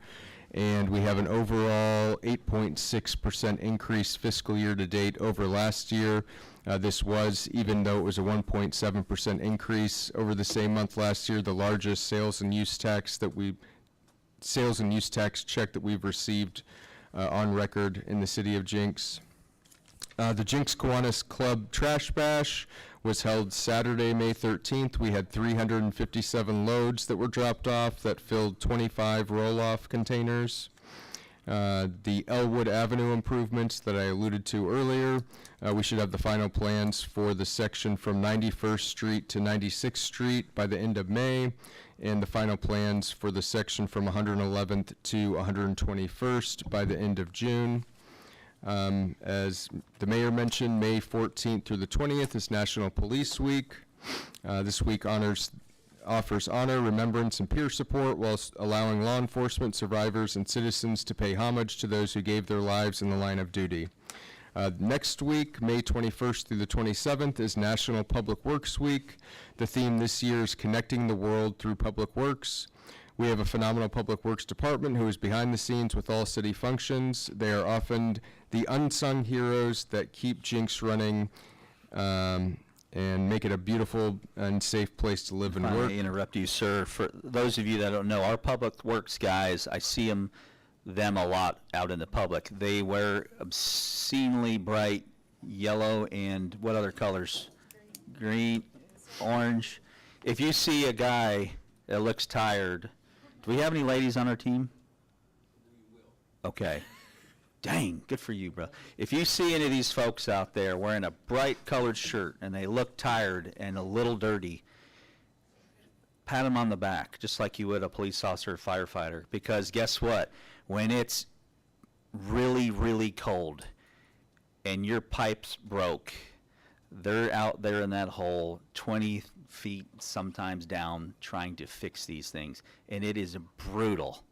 and we have an overall 8.6% increase fiscal year to date over last year. This was, even though it was a 1.7% increase over the same month last year, the largest sales and use tax check that we've received on record in the city of Jenks. The Jenks Kiwanis Club Trash Bash was held Saturday, May 13th. We had 357 loads that were dropped off that filled 25 roll-off containers. The Elwood Avenue improvements that I alluded to earlier, we should have the final plans for the section from 91st Street to 96th Street by the end of May, and the final plans for the section from 111th to 121st by the end of June. As the mayor mentioned, May 14th through the 20th is National Police Week. This week offers honor, remembrance, and peer support whilst allowing law enforcement, survivors, and citizens to pay homage to those who gave their lives in the line of duty. Next week, May 21st through the 27th, is National Public Works Week. The theme this year is Connecting the World Through Public Works. We have a phenomenal public works department who is behind the scenes with all city functions. They are often the unsung heroes that keep Jenks running and make it a beautiful and safe place to live and If I work. may interrupt you, sir. For those of you that don't know, our public works guys, I see them a lot out in the public. They wear obscenely bright yellow and what other colors? Green, orange. If you see a guy that looks tired, do we have any ladies on our team? Okay. Dang, good for you, bro. If you see any of these folks out there wearing a bright colored shirt and they look tired and a little dirty, pat them on the back, just like you would a police officer or firefighter. Because guess what? When it's really, really cold and your pipe's broke, they're out there in that hole 20 feet sometimes down trying to fix these things. And it is brutal.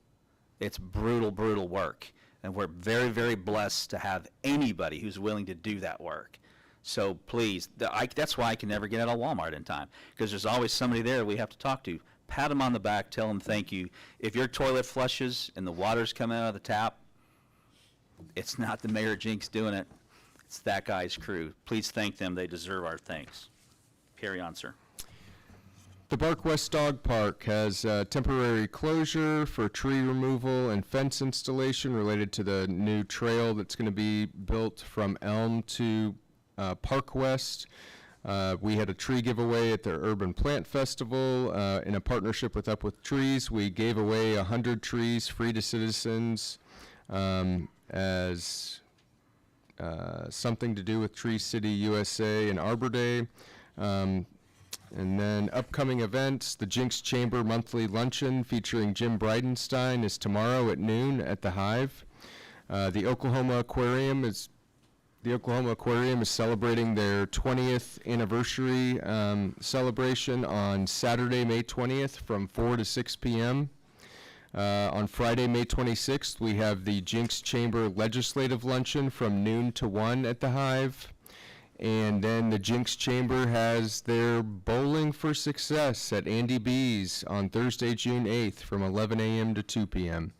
It's brutal, brutal work. And we're very, very blessed to have anybody who's willing to do that work. So please, that's why I can never get out of Walmart in time, because there's always somebody there we have to talk to. Pat them on the back, tell them thank you. If your toilet flushes and the water's coming out of the tap, it's not the Mayor of Jenks doing it. It's that guy's crew. Please thank them. They deserve our thanks. Carry on, sir. The Bark West Dog Park has a temporary closure for tree removal and fence installation related to the new trail that's going to be built from Elm to Park West. We had a tree giveaway at the Urban Plant Festival in a partnership with Up With Trees. We gave away 100 trees free to citizens as something to do with Tree City USA and Arbor Day. And then upcoming events, the Jenks Chamber Monthly Luncheon featuring Jim Bridenstine is tomorrow at noon at the Hive. The Oklahoma Aquarium is celebrating their 20th anniversary celebration on Saturday, May 20th from 4 to 6 p.m. On Friday, May 26th, we have the Jenks Chamber Legislative Luncheon from noon to 1 at the Hive. And then the Jenks Chamber has their Bowling for Success at Andy B's on Thursday, June 8th from 11 a.m. to 2 p.m.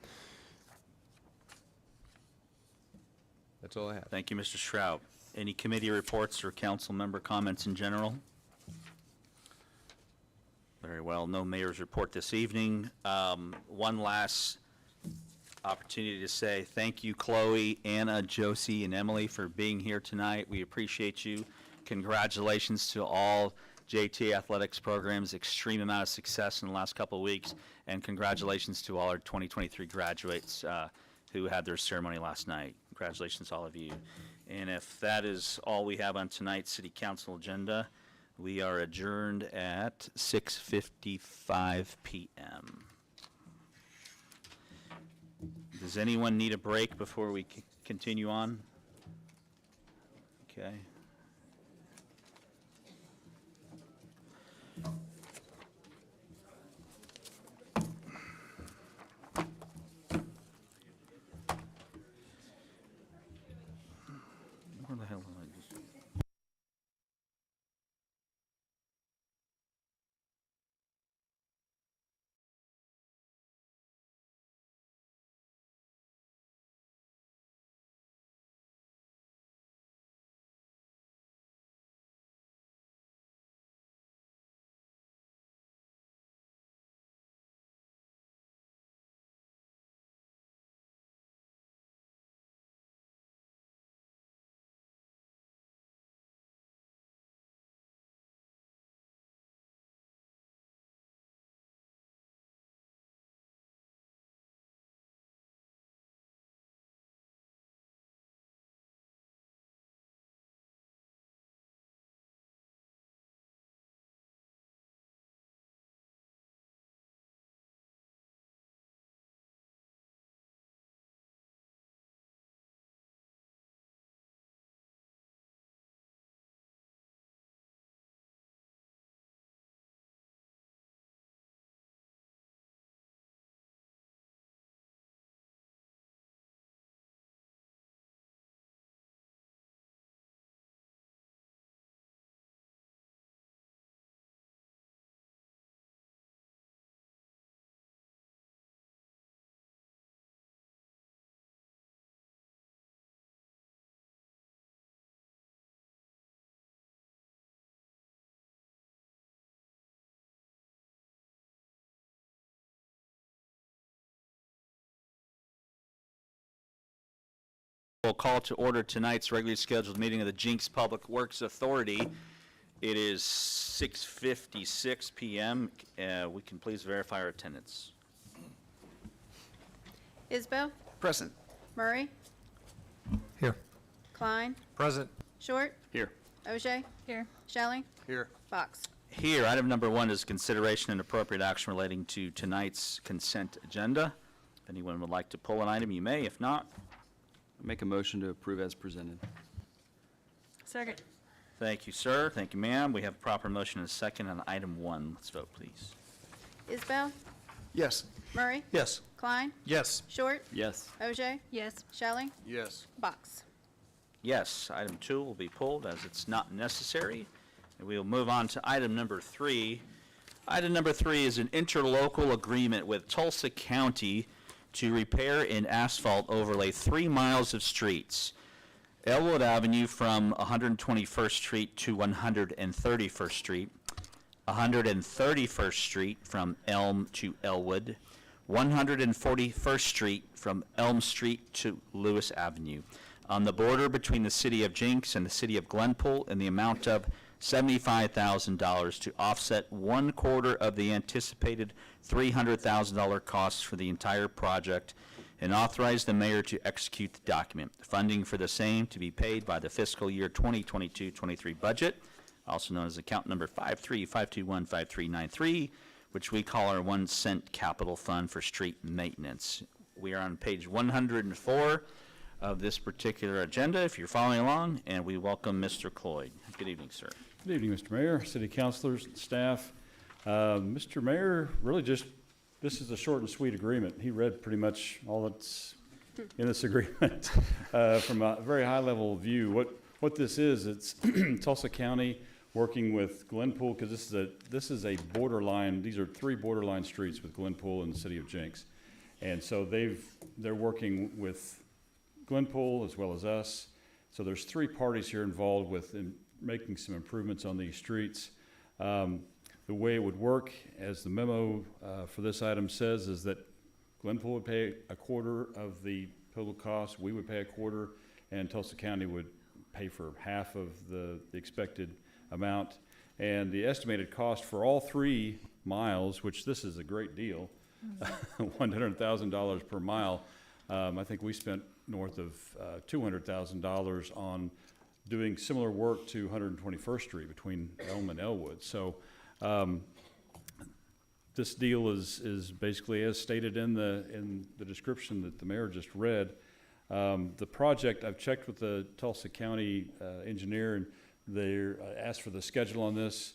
That's all I have. Thank you, Mr. Shrout. Any committee reports or council member comments in general? Very well. No mayor's report this evening. One last opportunity to say thank you, Chloe, Anna, Josie, and Emily, for being here tonight. We appreciate you. Congratulations to all JTA athletics programs. Extreme amount of success in the last couple of weeks. And congratulations to all our 2023 graduates who had their ceremony last night. Congratulations, all of you. And if that is all we have on tonight's city council agenda, we are adjourned at 6:55 p.m. Does anyone need a break before we continue on? Okay. Where the hell am I just? We'll call to order tonight's regularly scheduled meeting of the Jenks Public Works Authority. It is 6:56 p.m. We can please verify our attendance. Isbell? Present. Murray? Here. Klein? Present. Short? Here. O'Shea? Here. Shelly? Here. Box? Here, item number 1 is consideration and appropriate action relating to tonight's consent agenda. If anyone would like to pull an item, you may. If not, Make a motion to approve as presented. Second. thank you, sir. Thank you, ma'am. We have a proper motion and a second on item 1. Let's vote, please. Isbell? Yes. Murray? Yes. Klein? Yes. Short? Yes. O'Shea? Yes. Shelley? Yes. Box? Yes, item 2 will be pulled as it's not necessary. And we will move on to item number 3. Item number 3 is an interlocal agreement with Tulsa County to repair and asphalt overlay 3 miles of streets. Elwood Avenue from 121st Street to 131st Street, 131st Street from Elm to Elwood, 141st Street from Elm Street to Lewis Avenue, on the border between the city of Jenks and the city of Glenpool, in the amount of $75,000 to offset 1/4 of the anticipated $300,000 costs for the entire project, and authorize the mayor to execute the document. Funding for the same to be paid by the fiscal year 2022-23 budget, also known as account number 535215393, which we call our 1 cent capital fund for street maintenance. We are on page 104 of this particular agenda, if you're following along, and we welcome Mr. Cloyd. Good evening, sir. Good evening, Mr. Mayor, city councilors, staff. Mr. Mayor, really just, this is a short and sweet agreement. He read pretty much all that's in this agreement from a very high level view. What this is, it's Tulsa County working with Glenpool, because this is a borderline, these are 3 borderline streets with Glenpool and the city of Jenks. And so they're working with Glenpool as well as us. So there's 3 parties here involved with making some improvements on these streets. The way it would work, as the memo for this item says, is that Glenpool would pay a quarter of the total cost, we would pay a quarter, and Tulsa County would pay for half of the expected amount. And the estimated cost for all 3 miles, which this is a great deal, $100,000 per mile. I think we spent north of $200,000 on doing similar work to 121st Street between Elm and Elwood. So this deal is basically as stated in the description that the mayor just read. The project, I've checked with the Tulsa County engineer, and they're asked for the schedule on this.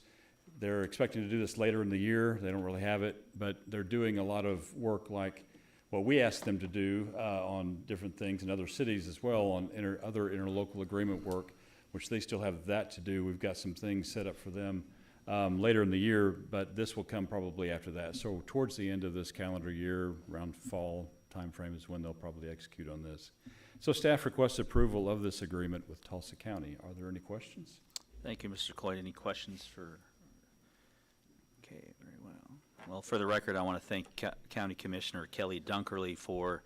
They're expecting to do this later in the year. They don't really have it, but they're doing a lot of work like what we asked them to do on different things in other cities as well, on other interlocal agreement work, which they still have that to do. We've got some things set up for them later in the year, but this will come probably after that. So towards the end of this calendar year, around fall timeframe, is when they'll probably execute on this. So staff requests approval of this agreement with Tulsa County. Are there any questions? Thank you, Mr. Cloyd. Any questions for? Okay, very well. Well, for the record, I want to thank County Commissioner Kelly Dunkerley for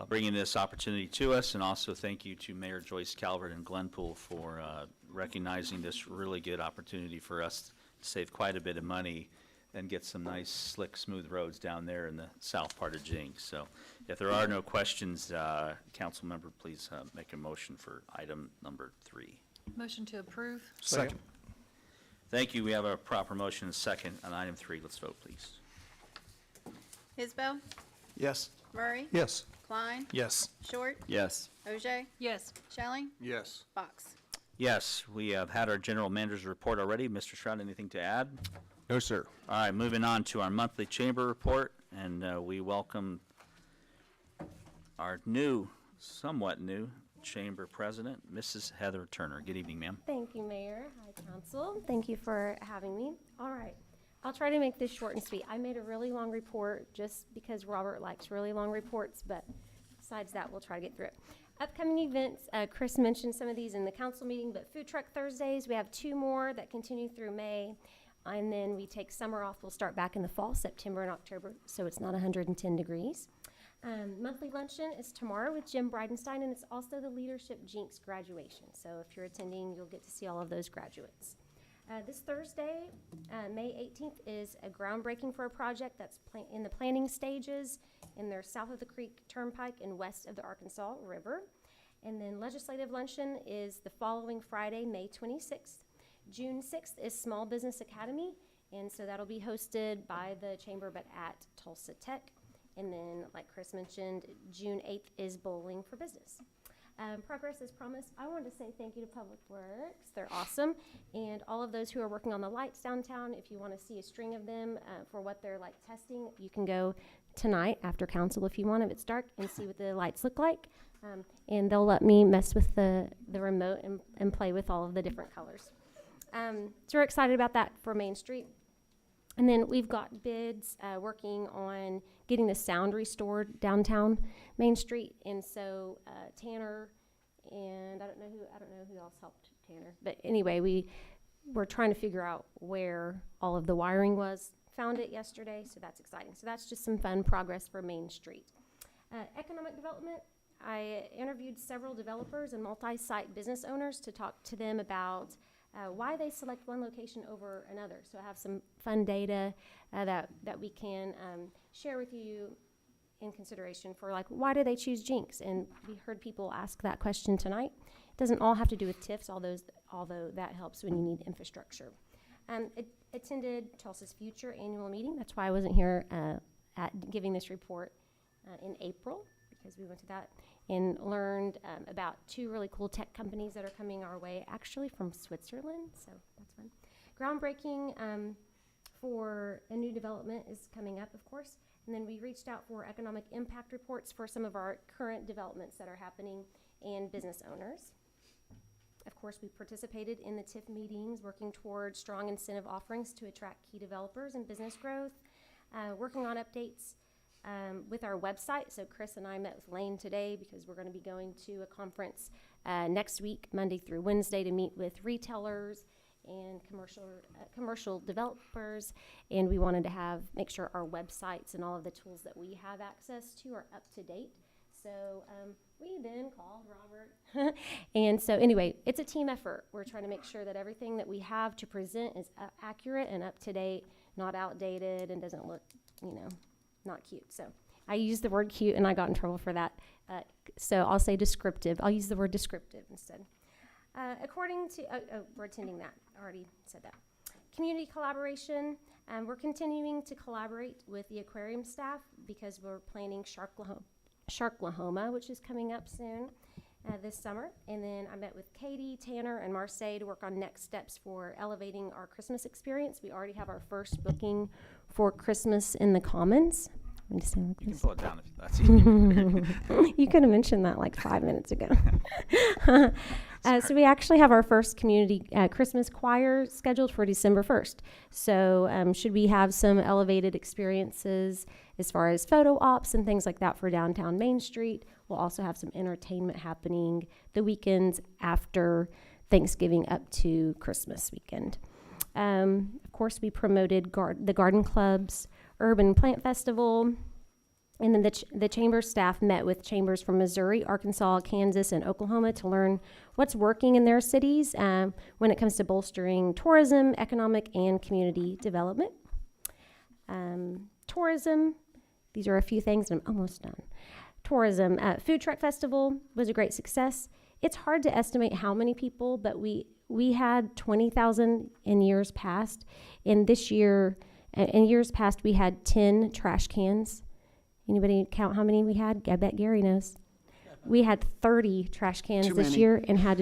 bringing this opportunity to us, and also thank you to Mayor Joyce Calvert and Glenpool for recognizing this really good opportunity for us to save quite a bit of money and get some nice, slick, smooth roads down there in the south part of Jenks. So if there are no questions, council member, please make a motion for item number 3. Motion to approve. Second. Thank you. We have a proper motion and second on item 3. Let's vote, please. Isbell? Yes. Murray? Yes. Klein? Yes. Short? Yes. OJ? Yes. Shelling? Yes. Box? Yes, we have had our general manager's report already. Mr. Stroud, anything to add? No, sir. All right, moving on to our monthly chamber report, and we welcome our somewhat new chamber president, Mrs. Heather Turner. Good evening, ma'am. Thank you, Mayor. Hi, Council. Thank you for having me. All right. I'll try to make this short and sweet. I made a really long report just because Robert likes really long reports, but besides that, we'll try to get through it. Upcoming events, Chris mentioned some of these in the council meeting, but Food Truck Thursdays, we have 2 more that continue through May, and then we take summer off. We'll start back in the fall, September and October, so it's not 110 degrees. Monthly luncheon is tomorrow with Jim Bridenstine, and it's also the Leadership Jenks graduation. So if you're attending, you'll get to see all of those graduates. This Thursday, May 18th, is a groundbreaking for a project that's in the planning stages, and they're south of the Creek Turnpike and west of the Arkansas River. And then legislative luncheon is the following Friday, May 26th. June 6th is Small Business Academy, and so that'll be hosted by the chamber but at Tulsa Tech. And then, like Chris mentioned, June 8th is Bowling for Business. Progress as promised. I wanted to say thank you to Public Works. They're awesome. And all of those who are working on the lights downtown, if you want to see a string of them for what they're like testing, you can go tonight after council if you want, if it's dark, and see what the lights look like. And they'll let me mess with the remote and play with all of the different colors. So we're excited about that for Main Street. And then we've got bids working on getting the sound restored downtown Main Street. And so Tanner and I don't know who else helped Tanner. But anyway, we're trying to figure out where all of the wiring was. Found it yesterday, so that's exciting. So that's just some fun progress for Main Street. Economic development. I interviewed several developers and multi-site business owners to talk to them about why they select one location over another. So I have some fun data that we can share with you in consideration for, like, why do they choose Jenks? And we heard people ask that question tonight. It doesn't all have to do with TIFs, although that helps when you need infrastructure. Attended Tulsa's Future annual meeting. That's why I wasn't here at giving this report in April, because we went to that and learned about 2 really cool tech companies that are coming our way, actually from Switzerland, so that's fun. Groundbreaking for a new development is coming up, of course, and then we reached out for economic impact reports for some of our current developments that are happening and business owners. Of course, we participated in the TIF meetings, working toward strong incentive offerings to attract key developers and business growth, working on updates with our website. So Chris and I met with Lane today because we're going to be going to a conference next week, Monday through Wednesday, to meet with retailers and commercial developers, and we wanted to make sure our websites and all of the tools that we have access to are up to date. So we then called Robert. And so anyway, it's a team effort. We're trying to make sure that everything that we have to present is accurate and up to date, not outdated, and doesn't look, not cute. So I used the word cute, and I got in trouble for that. So I'll say descriptive. I'll use the word descriptive instead. According to, we're attending that. I already said that. Community collaboration. We're continuing to collaborate with the aquarium staff because we're planning Sharklahoma, which is coming up soon this summer. And then I met with Katie, Tanner, and Marseille to work on next steps for elevating our Christmas experience. We already have our first booking for Christmas in the Commons. You can pull it down if that's easy. You could have mentioned that like 5 minutes ago. So we actually have our first community Christmas choir scheduled for December 1st. So should we have some elevated experiences as far as photo ops and things like that for downtown Main Street. We'll also have some entertainment happening the weekends after Thanksgiving up to Christmas weekend. Of course, we promoted the garden club's Urban Plant Festival. And then the chamber staff met with chambers from Missouri, Arkansas, Kansas, and Oklahoma to learn what's working in their cities when it comes to bolstering tourism, economic, and community development. Tourism, these are a few things, and I'm almost done. Tourism, Food Truck Festival was a great success. It's hard to estimate how many people, but we had 20,000 in years past. And this year, in years past, we had 10 trash cans. Anybody count how many we had? I bet Gary knows. We had 30 trash cans this year and had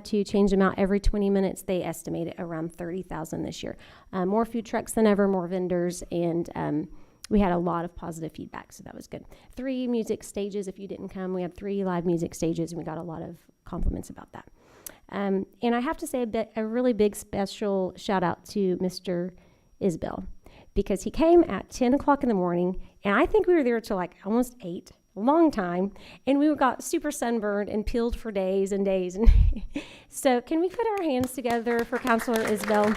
to change them out every 20 minutes. They estimated around 30,000 this year. More food trucks than ever, more vendors, and we had a lot of positive feedback, so that was good. 3 music stages. If you didn't come, we had 3 live music stages, and we got a lot of compliments about that. And I have to say a really big special shout out to Mr. Isbell, because he came at 10 o'clock in the morning, and I think we were there till like almost 8, a long time, and we got super sunburned and peeled for days and days. And so can we put our hands together for Councilor Isbell?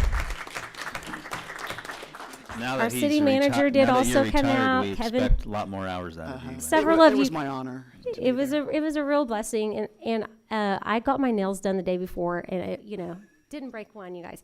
Our city manager did also come out. We Kevin, expect a lot more hours out of you. Several of you. It was my honor. It was a real blessing, and I got my nails done the day before, and it, didn't break one, you guys.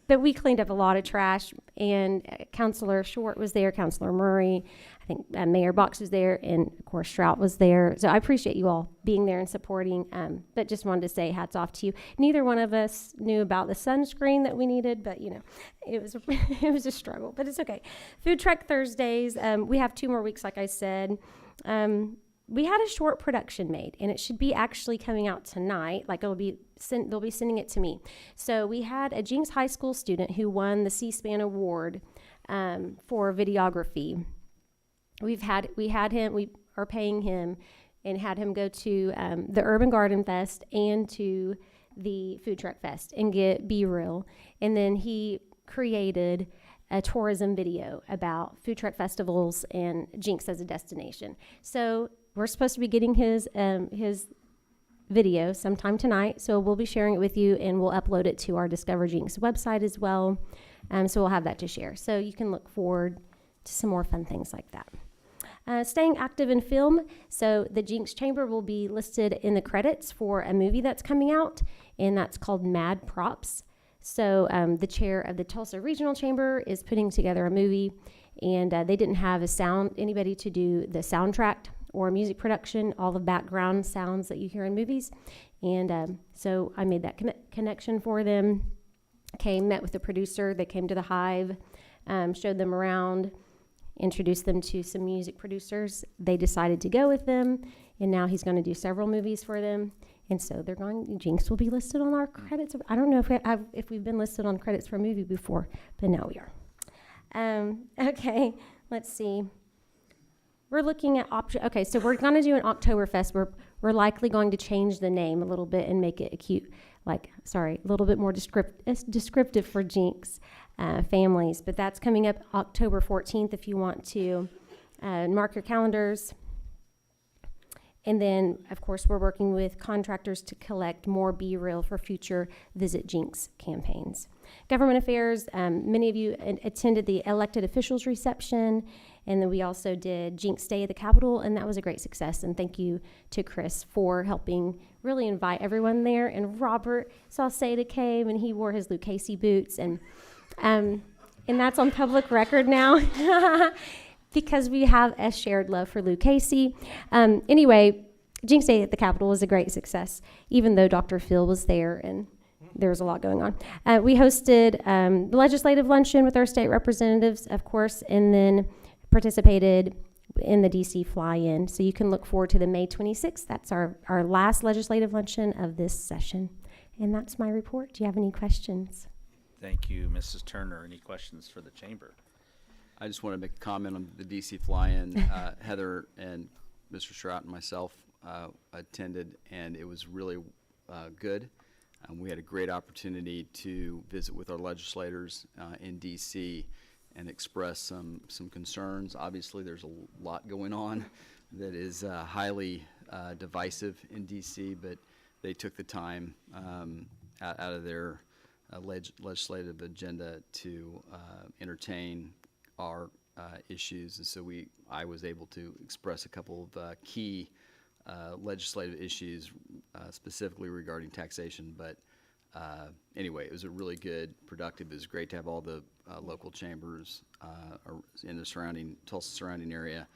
But we cleaned up a lot of trash, and Councilor Short was there, Councilor Murray, I think Mayor Box was there, and of course Strout was there. So I appreciate you all being there and supporting, but just wanted to say hats off to you. Neither one of us knew about the sunscreen that we needed, but it was it was a struggle, but it's okay. Food Truck Thursdays, we have 2 more weeks, like I said. We had a short production made, and it should be actually coming out tonight. Like they'll be sending it to me. So we had a Jenks High School student who won the C-SPAN award for videography. We are paying him and had him go to the Urban Garden Fest and to the Food Truck Fest and get B-reel. And then he created a tourism video about food truck festivals and Jenks as a destination. So we're supposed to be getting his video sometime tonight, so we'll be sharing it with you, and we'll upload it to our Discover Jenks website as well. So we'll have that to share. So you can look forward to some more fun things like that. Staying active in film. So the Jenks Chamber will be listed in the credits for a movie that's coming out, and that's called Mad Props. So the chair of the Tulsa Regional Chamber is putting together a movie, and they didn't have anybody to do the soundtrack or music production, all the background sounds that you hear in movies. And so I made that connection for them. Met with the producer. They came to the Hive, showed them around, introduced them to some music producers. They decided to go with them, and now he's going to do several movies for them. And so Jenks will be listed on our credits. I don't know if we've been listed on credits for a movie before, but now we are. Okay, let's see. We're looking at okay, so we're gonna do an Oktoberfest. We're likely going to change the name a little bit and make it a little bit more descriptive for Jenks families. But that's coming up October 14th if you want to mark your calendars. And then, of course, we're working with contractors to collect more B-reel for future Visit Jenks campaigns. Government affairs, many of you attended the elected officials reception, and then we also did Jenks Day at the Capitol, and that was a great success. And thank you to Chris for helping really invite everyone there. And Robert Sauceda came, and he wore his Lucchese boots, and that's on public record now. Because we have a shared love for Lucchese. Anyway, Jenks Day at the Capitol was a great success, even though Dr. Phil was there and there was a lot going on. We hosted the legislative luncheon with our state representatives, of course, and then participated in the DC fly-in. So you can look forward to the May 26th. That's our last legislative luncheon of this session. And that's my report. Do you have any questions? Thank you, Mrs. Turner. Any questions for the chamber? I just want to make a comment on the DC fly-in. Heather and Mr. Strout and myself attended, and it was really good. We had a great opportunity to visit with our legislators in DC and express some concerns. Obviously, there's a lot going on that is highly divisive in DC, but they took the time out of their legislative agenda to entertain our issues, and so I was able to express a couple of key legislative issues, specifically regarding taxation. But anyway, it was a really good, productive. It was great to have all the local chambers in the Tulsa surrounding area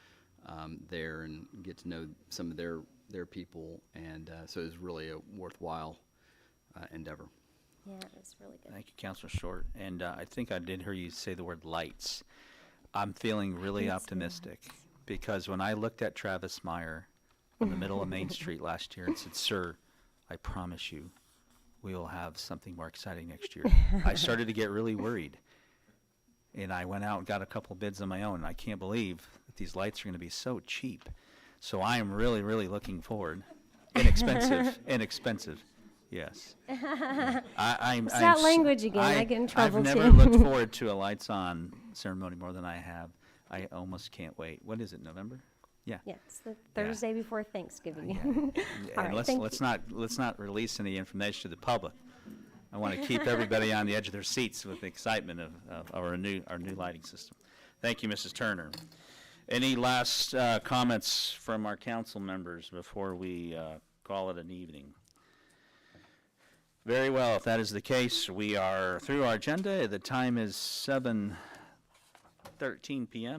there, and get to know some of their people, and so it was really a worthwhile endeavor. Yeah, it was really good. Thank you, Councilor Short. And I think I did hear you say the word lights. I'm feeling really optimistic because when I looked at Travis Meyer in the middle of Main Street last year and said, "Sir, I promise you, we will have something more exciting next year," I started to get really worried. And I went out and got a couple bids on my own. And I can't believe that these lights are going to be so cheap. So I am really, really looking forward. Inexpensive. Yes. It's that language again. I get in trouble I've too. never looked forward to a lights on ceremony more than I have. I almost can't wait. What is it, November? Yeah. Yeah, it's the Thursday before Thanksgiving. All And right, let's not release any information to the public. I want to keep everybody on the edge of their seats with the excitement of our new lighting system. Thank you, Mrs. Turner. Any last comments from our council members before we call it an evening? Very well. If that is the case, we are through our agenda. The time is 7:13 p.m.